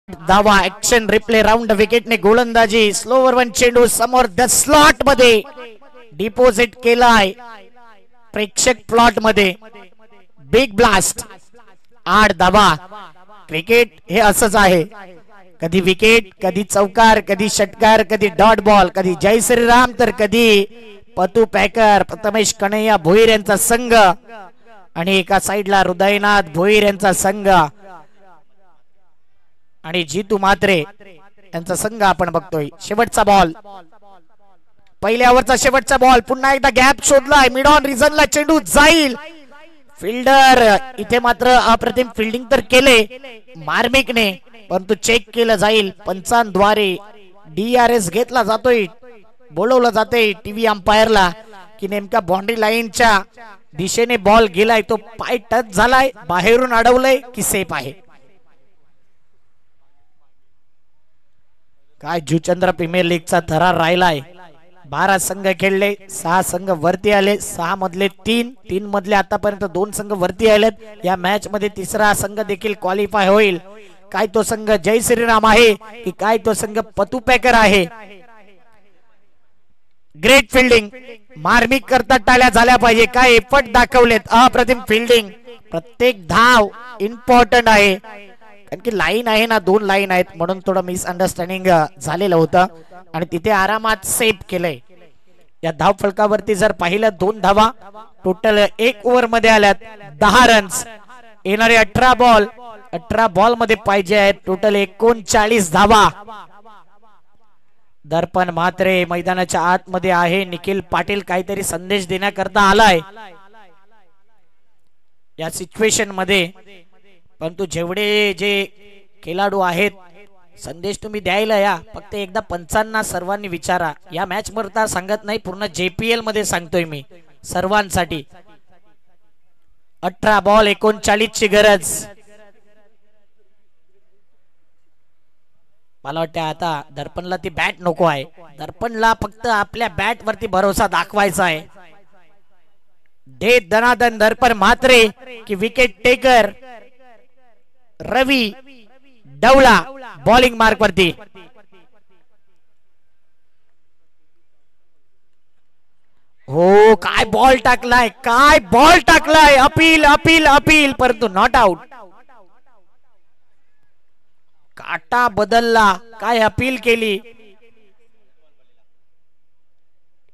धावा, ऍक्शन, रिप्ले, राउंड विकेटने गोलंदाजी. स्लोवर 1 चेंडू समोर द स्लॉट मध्ये डिपॉझिट केलाय प्रेक्षक प्लॉट मध्ये. बिग ब्लास्ट, 8 धावा. क्रिकेट हे असंच आहे. कधी विकेट, कधी चौकार, कधी षटकार, कधी डॉट बॉल, कधी जय श्रीराम तर कधी पतू पॅकर, प्रथमेश कन्हैया भोईर यांचा संघ आणि एका साइडला हृदयनाथ भोईर यांचा संघ आणि जीतू म्हात्रे यांचा संघ आपण बघतोय. शेवटचा बॉल, पहिल्या ओव्हरचा शेवटचा बॉल. पुन्हा एकदा गॅप शोधलाय. मिड ऑन रिझनला चेंडू जाईल. फिल्डर इथे मात्र अप्रतिम फिल्डिंग तर केले मार्मिकने, परंतु चेक केलं जाईल. पंचांद्वारे DRS घेतला जातोय, बोलवलं जाते टीव्ही अंपायरला की नेमका बाउंड्री लाईनच्या दिशेने बॉल गेलाय, तो पाय टच झालाय, बाहेरून अडवलंय की सेफ आहे. काय जुचंद्र प्रीमियर लीगचा थरार राहिलाय. 12 संघ खेळले, 6 संघ वरती आले, 6 मधले 3 मधले आतापर्यंत 2 संघ वरती आलेत. या मॅच मध्ये तिसरा संघ देखील क्वालिफाय होईल. काय तो संघ जय श्रीराम आहे की काय तो संघ पतू पॅकर आहे. ग्रेट फिल्डिंग, मार्मिक करता टाळ्या झाल्या पाहिजे. काय एफर्ट दाखवलेत, अप्रतिम फिल्डिंग. प्रत्येक धाव इम्पॉर्टंट आहे, कारण की लाईन आहे ना, 2 लाईन आहेत म्हणून थोडं मिसअंडरस्टँडिंग झालेलं होतं आणि तिथे आरामात सेव्ह केलंय. या धाव फलकावरती जर पाहिलं 2 धावा टोटल 1 ओव्हर मध्ये आल्यात. 10 रन्स. येणारे 18 बॉल मध्ये पाहिजे आहेत टोटल 39 धावा. दर्पण म्हात्रे मैदानाच्या आतमध्ये आहे. निखिल पाटील काहीतरी संदेश देण्याकरता आलाय या सिच्युएशन मध्ये, परंतु जेवढे जे खेळाडू आहेत संदेश तुम्ही द्यायला या, फक्त एकदा पंचांना सर्वांनी विचारा. या मॅच मध्ये सांगत नाही, पूर्ण JPL मध्ये सांगतोय मी सर्वांसाठी. 18 बॉल 39 ची गरज. मला वाटतं आता दर्पणला ती बॅट नको आहे. दर्पणला फक्त आपल्या बॅट वरती भरोसा दाखवायचा आहे. दे दनादन दर्पण म्हात्रे की विकेट टेकर रवी डवला बॉलिंग मार्क वरती. हो, काय बॉल टाकलाय, काय बॉल टाकलाय. अपील अपील अपील, परंतु नॉट आउट. काटा बदलला, काय अपील केली.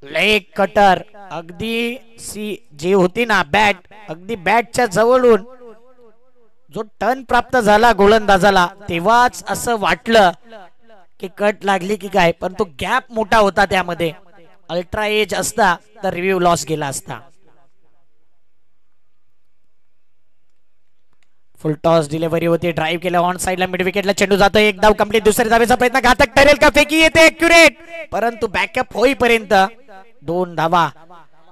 लेग कटर अगदी जी होती ना बॅट, अगदी बॅटच्या जवळून जो टर्न प्राप्त झाला गोलंदाजाला तेव्हाच असं वाटलं की कट लागली की काय, पण तो गॅप मोठा होता त्यामध्ये. अल्ट्रा एज असता तर रिव्ह्यू लॉस गेला असता. फुल टॉस डिलिव्हरी होती, ड्राईव्ह केला ऑन साइडला, मिड विकेटला चेंडू जातो. 1 धाव कंप्लीट. दुसऱ्या धावेचा प्रयत्न घातक ठरेल का, फेकी येते ॲक्युरेट, परंतु बॅकअप होईपर्यंत 2 धावा.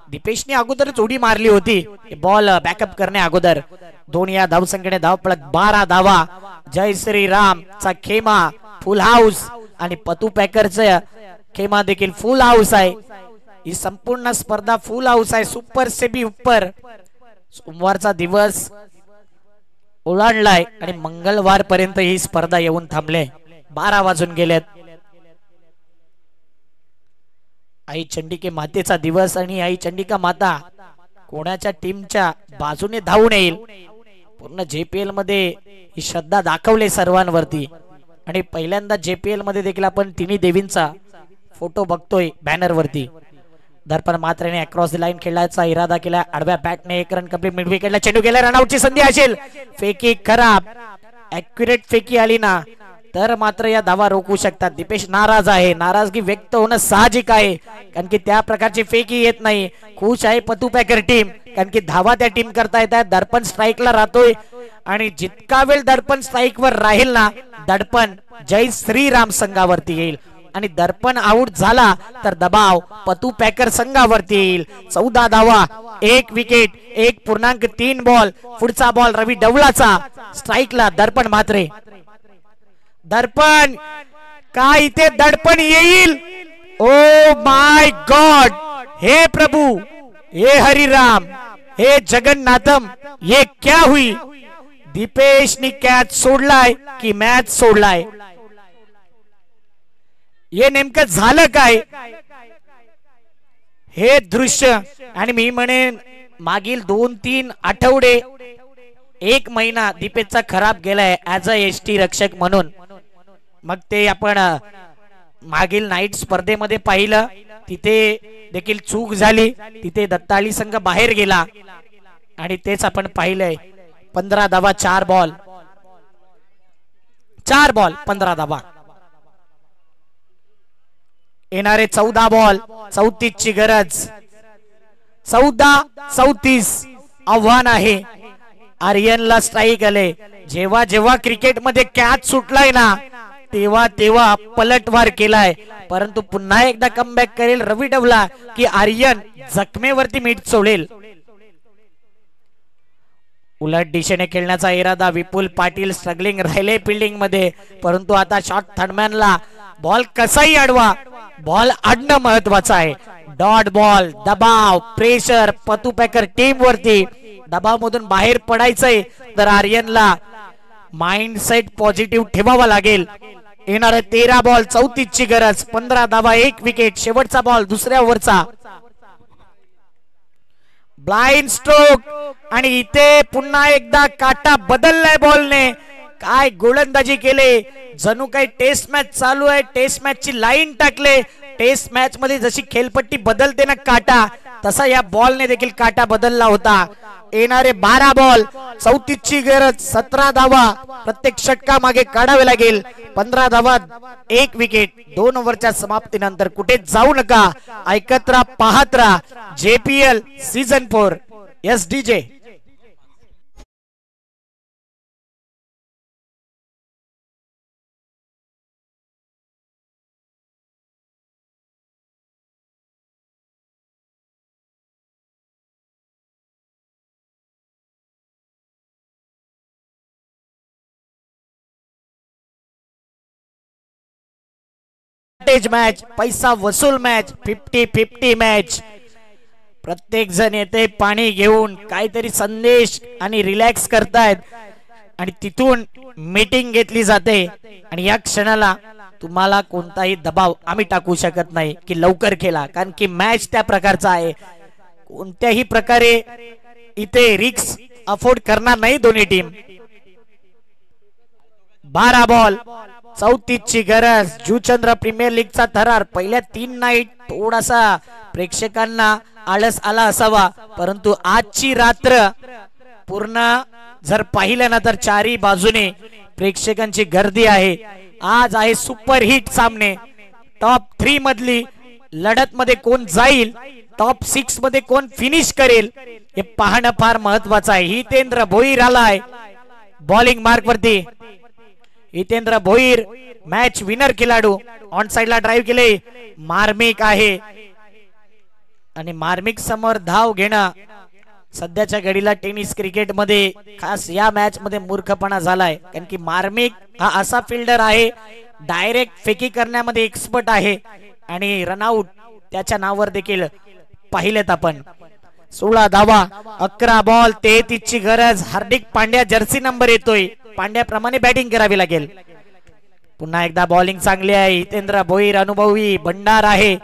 दीपेशने अगोदरच उडी मारली होती बॉल बॅकअप करण्या अगोदर. 2 या धावसंख्येने धावफलक 12 धावा. जय श्रीराम चा खेमा फुल हाऊस आणि पतू पॅकरचा खेमा देखील फुल हाऊस आहे. ही संपूर्ण स्पर्धा फुल हाऊस आहे. सुपर से भी ऊपर. सोमवारचा दिवस ओलांडलाय आणि मंगळवार पर्यंत ही स्पर्धा येऊन थांबले. 12 वाजून गेलेत. आई चंडिके मातेचा दिवस आणि आई चंडिका माता कोणाच्या टीमच्या बाजूने धावून येईल. पूर्ण JPL मध्ये ही श्रद्धा दाखवले सर्वांवरती आणि पहिल्यांदा JPL मध्ये देखील आपण तिन्ही देवींचा फोटो बघतोय बॅनर वरती. दर्पण मात्रेने अक्रॉस द लाईन खेळायचा इरादा केला. आडव्या बॅटने 1 रन कंप्लीट. मिड विकेटला चेंडू गेला, रनआउटची संधी असेल. फेकी खराब, ॲक्युरेट फेकी आली ना तर मात्र या धावा रोखू शकतात. दीपेश नाराज आहे, नाराजगी व्यक्त होणं साहजिक आहे, कारण की त्या प्रकारची फेकी येत नाही. खुश आहे पतू पॅकर टीम, कारण की धावा त्या टीम करता येतात. दर्पण स्ट्राईकला राहतोय आणि जितका वेळ दर्पण स्ट्राईक वर राहील ना, दर्पण जय श्रीराम संघावरती येईल आणि दर्पण आउट झाला तर दबाव पतू पॅकर संघावरती येईल. 14 धावा, 1 विकेट, 1.3 बॉल. पुढचा बॉल रवी डवलाचा, स्ट्राईकला दर्पण मात्रे. दर्पण काय इथे दडपण येईल. ओ माय गॉड, हे प्रभु, हे हरिराम, हे जगन्नाथम, ये क्या हुई. दीपेशनी कॅच सोडलाय की मॅच सोडलाय, हे नेमकं झालं काय. हे दृश्य आणि मी म्हणेन मागील 2-3 आठवडे 1 महिना दीपेशचा खराब गेलाय ऍज अ ST रक्षक म्हणून. मग ते आपण मागील नाईट स्पर्धेमध्ये पाहिलं, तिथे देखील चूक झाली, तिथे दत्ताळी संघ बाहेर गेला आणि तेच आपण पाहिलंय. 15 धावा 4 बॉल 15 धावा. येणारे 14 बॉल 34 ची गरज. 14-34 आव्हान आहे. आर्यनला स्ट्राईक आले. जेव्हा जेव्हा क्रिकेट मध्ये कॅच सुटलाय ना तेव्हा तेव्हा पलटवार केलाय, परंतु पुन्हा एकदा कमबॅक करेल रवी डवला की आर्यन जखमेवरती मीठ चोळेल. उलट दिशेने खेळण्याचा इरादा. विपुल पाटील स्ट्रगलिंग राहिले फिल्डिंग मध्ये, परंतु आता शॉट थर्डमॅनला बॉल कसाही अडवा, बॉल अडणं महत्वाचं आहे. डॉट बॉल, दबाव, प्रेशर पतू पॅकर टीम वरती. दबाव मधून बाहेर पडायचंय तर आर्यनला माइंडसेट पॉझिटिव्ह ठेवावा लागेल. येणारे 13 बॉल 34 ची गरज. 15 धावा 1 विकेट. शेवटचा बॉल दुसऱ्या ओव्हरचा. ब्लाइंड स्ट्रोक आणि इथे पुन्हा एकदा काटा बदललाय बॉलने. काय गोलंदाजी केले, जणू काही टेस्ट मॅच चालू आहे. टेस्ट मॅच ची लाईन टाकले. टेस्ट मॅच मध्ये जशी खेळपट्टी बदलते ना काटा, तसा या बॉलने देखील काटा बदलला होता. येणारे 12 बॉल 34 ची गरज. 17 धावा प्रत्येक षटका मागे काढावे लागेल. 15 धावा 1 विकेट. 2 ओव्हरच्या समाप्तीनंतर कुठेच जाऊ नका. ऐकत राहा, पाहत राहा JPL सीझन 4 SDJ. मॅच, पैसा वसूल मॅच, 50-50 मॅच. प्रत्येक जण येते पाणी घेऊन, काहीतरी संदेश आणि रिलॅक्स करतायत आणि तिथून मीटिंग घेतली जाते. आणि या क्षणाला तुम्हाला कोणताही दबाव आम्ही टाकू शकत नाही की लवकर खेळा, कारण की मॅच त्या प्रकारचा आहे. कोणत्याही प्रकारे इथे रिस्क अफोर्ड करणार नाही दोन्ही टीम. 12 बॉल 34 ची गरज. जुचंद्र प्रीमियर लीगचा थरार. पहिल्या 3 नाईट थोडासा प्रेक्षकांना आळस आला असावा, परंतु आजची रात्र पूर्ण जर पाहिलं ना तर चारी बाजूने प्रेक्षकांची गर्दी आहे. आज आहे सुपर हिट सामने. टॉप 3 मधली लढत मध्ये कोण जाईल, टॉप 6 मध्ये कोण फिनिश करेल, हे पाहणं फार महत्वाचं आहे. हितेंद्र भोईर आलाय बॉलिंग मार्क वरती. हितेंद्र भोईर मॅच विनर खेळाडू. ऑन साइडला ड्राइव्ह केले. मार्मिक आहे आणि मार्मिक समोर धाव घेणं सध्याच्या घडीला टेनिस क्रिकेट मध्ये, खास या मॅच मध्ये मूर्खपणा झालाय. कारण की मार्मिक हा असा फिल्डर आहे, डायरेक्ट फेकी करण्यामध्ये एक्सपर्ट आहे आणि रनआउट त्याच्या नावावर देखील पाहिलेत आपण. 16 धावा 11 बॉल 33 ची गरज. हार्दिक पांड्या जर्सी नंबर येतोय. पांड्याप्रमाणे बॅटिंग करावी लागेल. पुन्हा एकदा बॉलिंग चांगली आहे. हितेंद्र भोईर अनुभवी भंडार आहे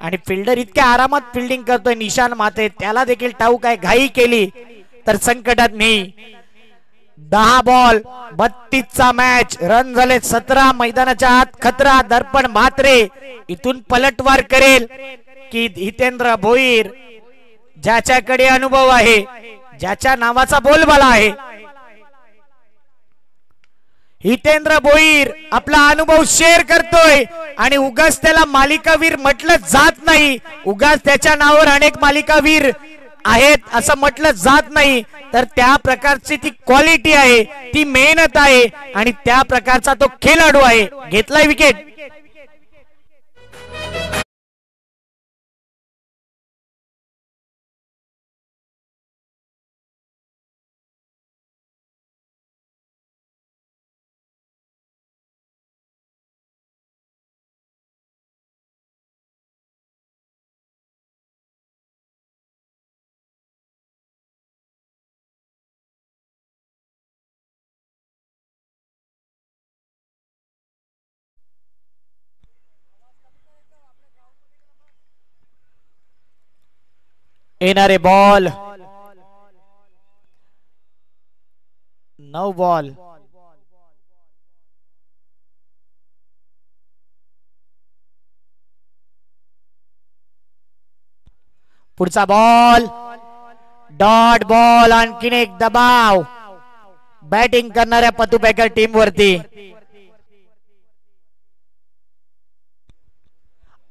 आणि फिल्डर इतक्या आरामात फिल्डिंग करतोय. निशान माते त्याला देखील ठाऊक आहे, घाई केली तर संकटात नाही. 10 बॉल 32 चा मॅच. रन झाले 17. मैदानाच्या आत खतरा. दर्पण म्हात्रे इथून पलटवार करेल की हितेंद्र भोईर, ज्याच्याकडे अनुभव आहे, ज्याच्या नावाचा बोलबाला आहे. हितेंद्र भोईर आपला अनुभव शेअर करतोय आणि उगाच त्याला मालिकावीर म्हटलं जात नाही. उगाच त्याच्या नावावर अनेक मालिकावीर आहेत असं म्हटलं जात नाही, तर त्या प्रकारची ती क्वालिटी आहे, ती मेहनत आहे आणि त्या प्रकारचा तो खेळाडू आहे. घेतलाय विकेट. येणारे बॉल 9 बॉल. पुढचा बॉल डॉट बॉल. आणखीन एक दबाव बॅटिंग करणाऱ्या पतू पॅकर टीम वरती.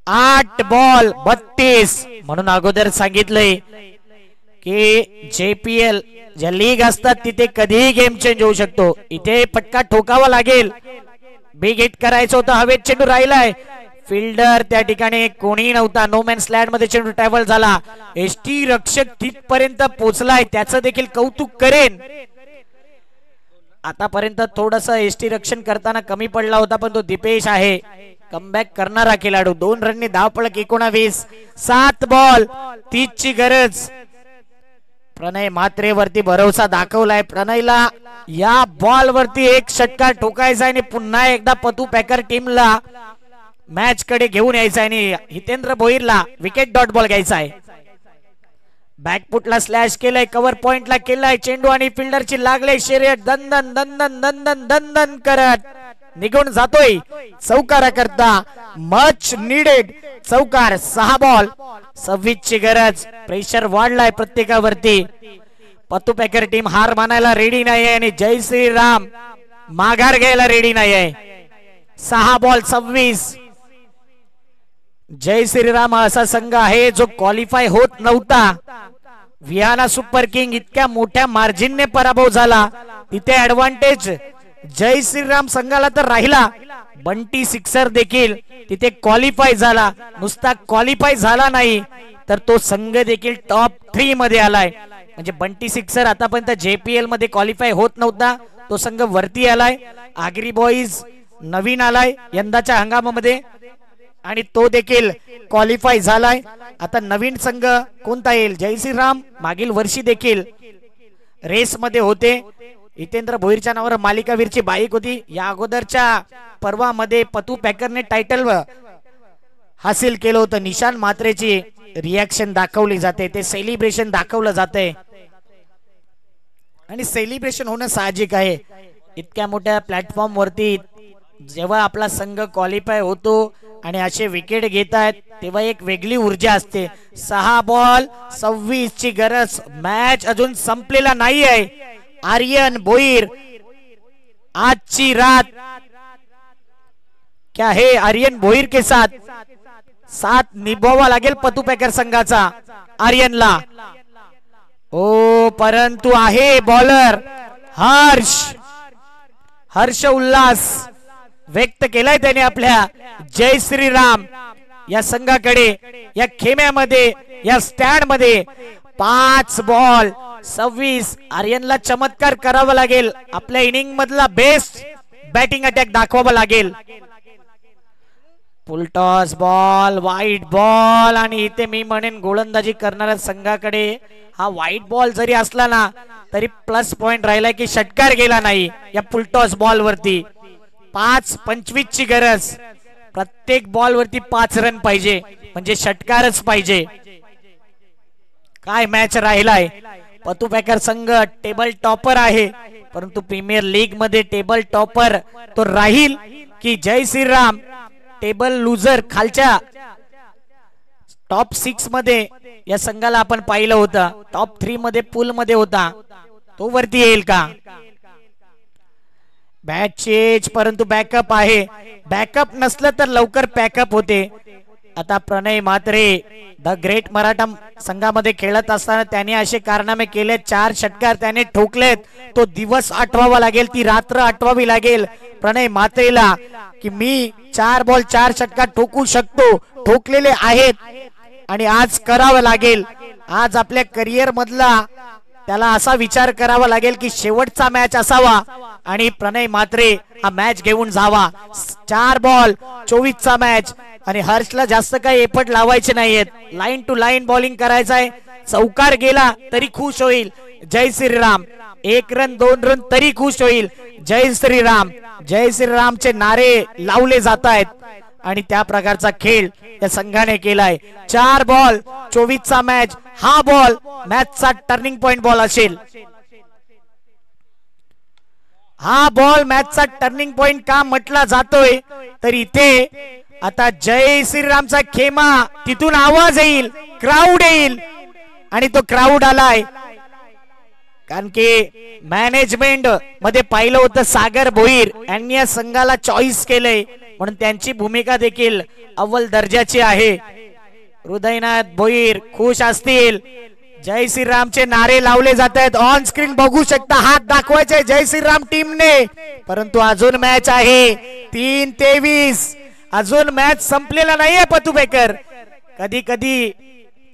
8 बॉल 32. म्हणून अगोदर सांगितलंय की JPL ज्या लीग असतात तिथे कधीही गेम चेंज होऊ शकतो. इथे फटका ठोकावा लागेल. बिग हिट करायचं होतं, हवेत चेंडू राहिलाय. फिल्डर त्या ठिकाणी कोणी नव्हता. नो मॅन्स लँड मध्ये चेंडू ट्रॅव्हल झाला. एसटी रक्षक तिथपर्यंत पोहोचलाय, त्याचं देखील कौतुक करेन. आतापर्यंत थोडस एसटी रक्षण करताना कमी पडला होता, पण तो दीपेश आहे कमबॅक करणारा खेळाडू. 2 रनने धावफलक 19. 7 बॉल 30 ची गरज. प्रणय म्हात्रे वरती भरोसा दाखवलाय. प्रणयला या बॉल वरती एक षटकार ठोकायचा आणि पुन्हा एकदा पतू पॅकर टीमला मॅच कडे घेऊन यायचा आणि हितेंद्र भोईरला विकेट डॉट बॉल घ्यायचा आहे. बॅकफुटला स्लॅश केलाय, कव्हर पॉइंटला केलाय चेंडू आणि फिल्डरची लागले शर्यत. दंदन दंदन दंदन दंदन करत निघून जातोय चौकाराकरता. मच निडेड चौकार. 6 बॉल 26 ची गरज. प्रेशर वाढलाय प्रत्येकावरती. पतू पॅकर टीम हार मानायला रेडी नाहीये आणि जय श्रीराम माघार घ्यायला रेडी नाहीये. 6 बॉल 26. जय श्रीराम असा संघ आहे जो क्वालिफाय होत नव्हता. विहाना सुपर किंग इतक्या मोठ्या मार्जिनने पराभव झाला. तिथे ऍडव्हान्टेज जय श्रीराम संघाला तर राहिला. बंटी सिक्सर देखील तिथे क्वालिफाय झाला. नुसता क्वालिफाय झाला नाही तर तो संघ देखील टॉप 3 मध्ये आलाय. म्हणजे बंटी सिक्सर आतापर्यंत JPL मध्ये क्वालिफाय होत नव्हता, तो संघ वरती आलाय. आगरी बॉईज नवीन आलाय यंदाच्या हंगामामध्ये आणि तो देखील क्वालिफाय झालाय. आता नवीन संघ कोणता येईल? जय श्रीराम मागील वर्षी देखील रेस मध्ये होते. हितेंद्र भोईरच्या नावावर मालिकावीरची बाईक होती. या अगोदरच्या पर्वामध्ये पतू पॅकरने टायटल हासिल केलं होतं. निशान म्हात्रेची रिॲक्शन दाखवली जाते, ते सेलिब्रेशन दाखवलं जाते आणि सेलिब्रेशन होणं साहजिक आहे. इतक्या मोठ्या प्लॅटफॉर्म वरती जेव्हा आपला संघ क्वालिफाय होतो आणि असे विकेट घेत आहेत तेव्हा एक वेगळी ऊर्जा असते. 6 बॉल 26 ची गरज. मॅच अजून संपलेला नाही आहे. आर्यन भोईर आजची रात क्या है आर्यन भोईर के साथ निभावा लागेल पतू पॅकर संघाचा आर्यनला. ओ परंतु आहे बॉलर हर्ष उल्हास व्यक्त केलाय त्याने आपल्या जय श्रीराम या संघाकडे. या खेम्यामध्ये या स्टँड मध्ये 5 बॉल 26. आर्यनला चमत्कार करावा लागेल. आपल्या इनिंग मधला बेस्ट बॅटिंग अटॅक दाखवावा लागेल. फुल टॉस बॉल वाईट बॉल आणि इथे मी म्हणेन गोलंदाजी करणाऱ्या संघाकडे हा वाईट बॉल जरी असला ना तरी प्लस पॉइंट राहिला की षटकार गेला नाही या फुल टॉस बॉल वरती. 5-25 ची गरज. प्रत्येक बॉल वरती 5 रन पाहिजे म्हणजे षटकारच पाहिजे. काय मॅच राहिलाय. पतू पॅकर संघ टेबल टॉपर आहे परंतु प्रीमियर लीग मध्ये टेबल टॉपर तो राहील की जय श्रीराम टेबल लुजर खालच्या टॉप 6 मध्ये या संघाला आपण पाहिलं होतं. टॉप 3 मध्ये पूल मध्ये होता, तो वरती येईल का? बॅट चेंज परंतु बॅकअप आहे. बॅकअप नसलं तर लवकर पॅकअप होते. आता प्रणय म्हात्रे द ग्रेट मराठा संघामध्ये खेळत असताना त्याने असे कारनामे केले. 4 षटकार त्याने ठोकलेत. तो दिवस आठवावा लागेल, ती रात्र आठवावी लागेल प्रणय म्हात्रेला की मी 4 बॉल 4 षटकार ठोकू शकतो. ठोकलेले आहेत आणि आज करावं लागेल. आज आपल्या करिअर मधला त्याला असा विचार करावा लागेल की शेवटचा मॅच असावा आणि प्रणय म्हात्रे हा मॅच घेऊन जावा. 4 बॉल 24 चा मॅच आणि हर्षला जास्त काही एफर्ट लावायचे नाहीयेत. लाईन टू लाईन बॉलिंग करायचं आहे. चौकार गेला तरी खुश होईल जय श्रीराम. 1 रन 2 रन तरी खुश होईल जय श्रीराम. जय श्रीरामचे नारे लावले जात आहेत आणि त्या प्रकारचा खेळ या संघाने केलाय. 4 बॉल 24 चा मॅच. हा बॉल मॅचचा टर्निंग पॉइंट बॉल असेल. हा बॉल मॅचचा टर्निंग पॉइंट का म्हटला जातोय तर इथे आता जय श्रीरामचा खेमा तिथून आवाज येईल, क्राऊड येईल आणि तो क्राऊड आलाय कारण की मॅनेजमेंट मध्ये पाहिलं होतं सागर भोईर यांनी या संघाला चॉईस केलंय म्हणून त्यांची भूमिका देखील अव्वल दर्जाची आहे. हृदयनाथ भोईर खुश असतील. जय श्रीरामचे नारे लावले जात आहेत. ऑन स्क्रीन बघू शकता, हात दाखवायचे जय श्रीराम टीमने. परंतु अजून मॅच आहे 3-23. अजून मॅच संपलेला नाहीये पतू पॅकर. कधी कधी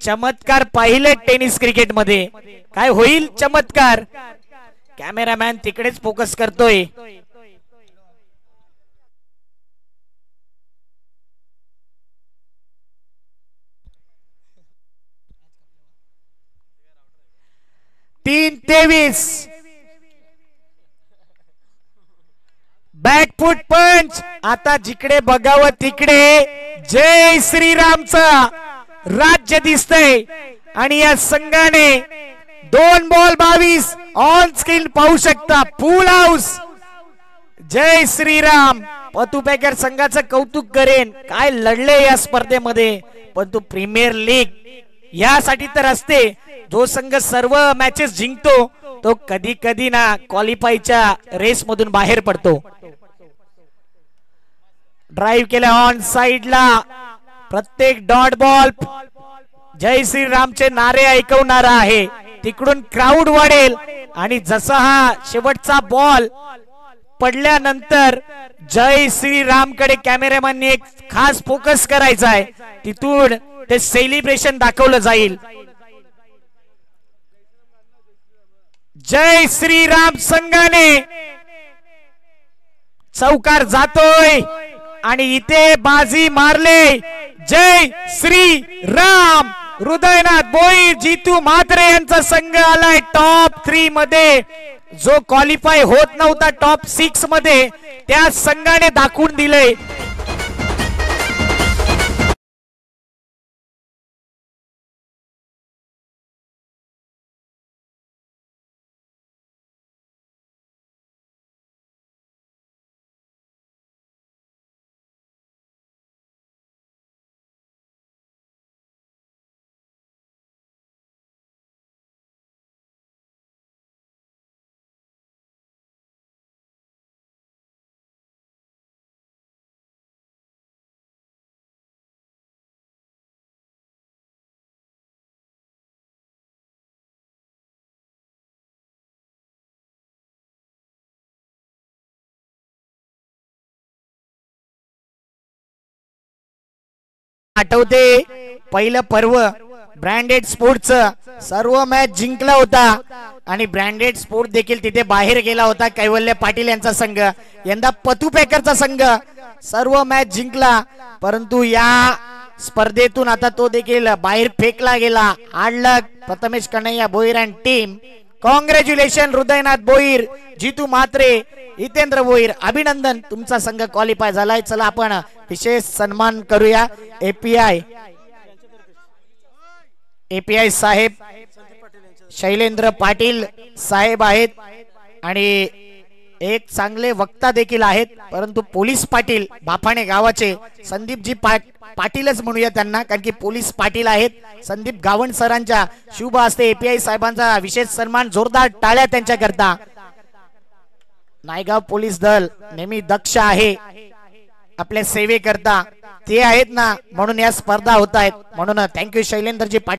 चमत्कार पाहिले टेनिस क्रिकेट मध्ये. काय होईल चमत्कार? कॅमेरामॅन तिकडेच फोकस करतोय. 20-23. बॅकफूट पंच. आता जिकडे बघावं तिकडे जय श्रीरामचा राज्य दिसतंय आणि या संघाने 2 बॉल 22 ऑन स्क्रीन पाहू शकता. फुल हाऊस. जय श्रीराम. पतुपेकर संघाचं कौतुक करेन. काय लढले या स्पर्धेमध्ये. पण तो प्रीमियर लीग यासाठी तर असते. जो संघ सर्व मॅचेस जिंकतो तो कधी कधी ना क्वालिफायच्या रेस मधून बाहेर पडतो. ड्राइव्ह केला ऑन साइडला. प्रत्येक डॉट बॉल जय श्रीरामचे नारे ऐकवणारा आहे. तिकडून क्राऊड वाढेल आणि जसा हा शेवटचा बॉल पडल्यानंतर जय श्रीरामकडे कॅमेरामॅनने एक खास फोकस करायचा आहे. तिथून ते सेलिब्रेशन दाखवलं जाईल. जय श्रीराम संघाने चौकार जातोय आणि इथे बाजी मारले. जय श्री राम. हृदयनाथ भोईर, जितू म्हात्रे यांचा संघ आलाय टॉप 3 मध्ये. जो क्वालिफाय होत नव्हता टॉप 6 मध्ये त्या संघाने दाखवून दिले. आठवते पहिलं पर्व ब्रँडेड स्पोर्टचं. सर्व मॅच जिंकला होता आणि ब्रँडेड स्पोर्ट देखील तिथे बाहेर गेला होता. कैवल्य पाटील यांचा संघ. यंदा पतुपेकरचा संघ सर्व मॅच जिंकला परंतु या स्पर्धेतून आता तो देखील बाहेर फेकला गेला. Hard luck Prathamesh Kanhaiya Bhoir and team. Congratulation Hridaynath Bhoir, Jitu Mhatre, Hitendra Bhoir. अभिनंदन, तुमचा संघ क्वालिफाय झालाय. चला आपण विशेष सन्मान करूया. एपीआय साहेब शैलेंद्र पाटील साहेब आहेत आणि एक चांगले वक्ता देखील आहेत. परंतु पोलीस पाटील बाफाणे गावाचे संदीपजी पाटीलच म्हणूया त्यांना, कारण की पोलीस पाटील आहेत. संदीप गावण सरांच्या शुभ हस्ते एपीआय साहेबांचा विशेष सन्मान. जोरदार टाळ्या त्यांच्याकरता. नायगाव पोलीस दल नेहमी दक्ष आहे आपल्या सेवेकरता. ते आहेत ना म्हणून या स्पर्धा होत आहेत. म्हणून थँक्यू शैलेंद्रजी पाटील.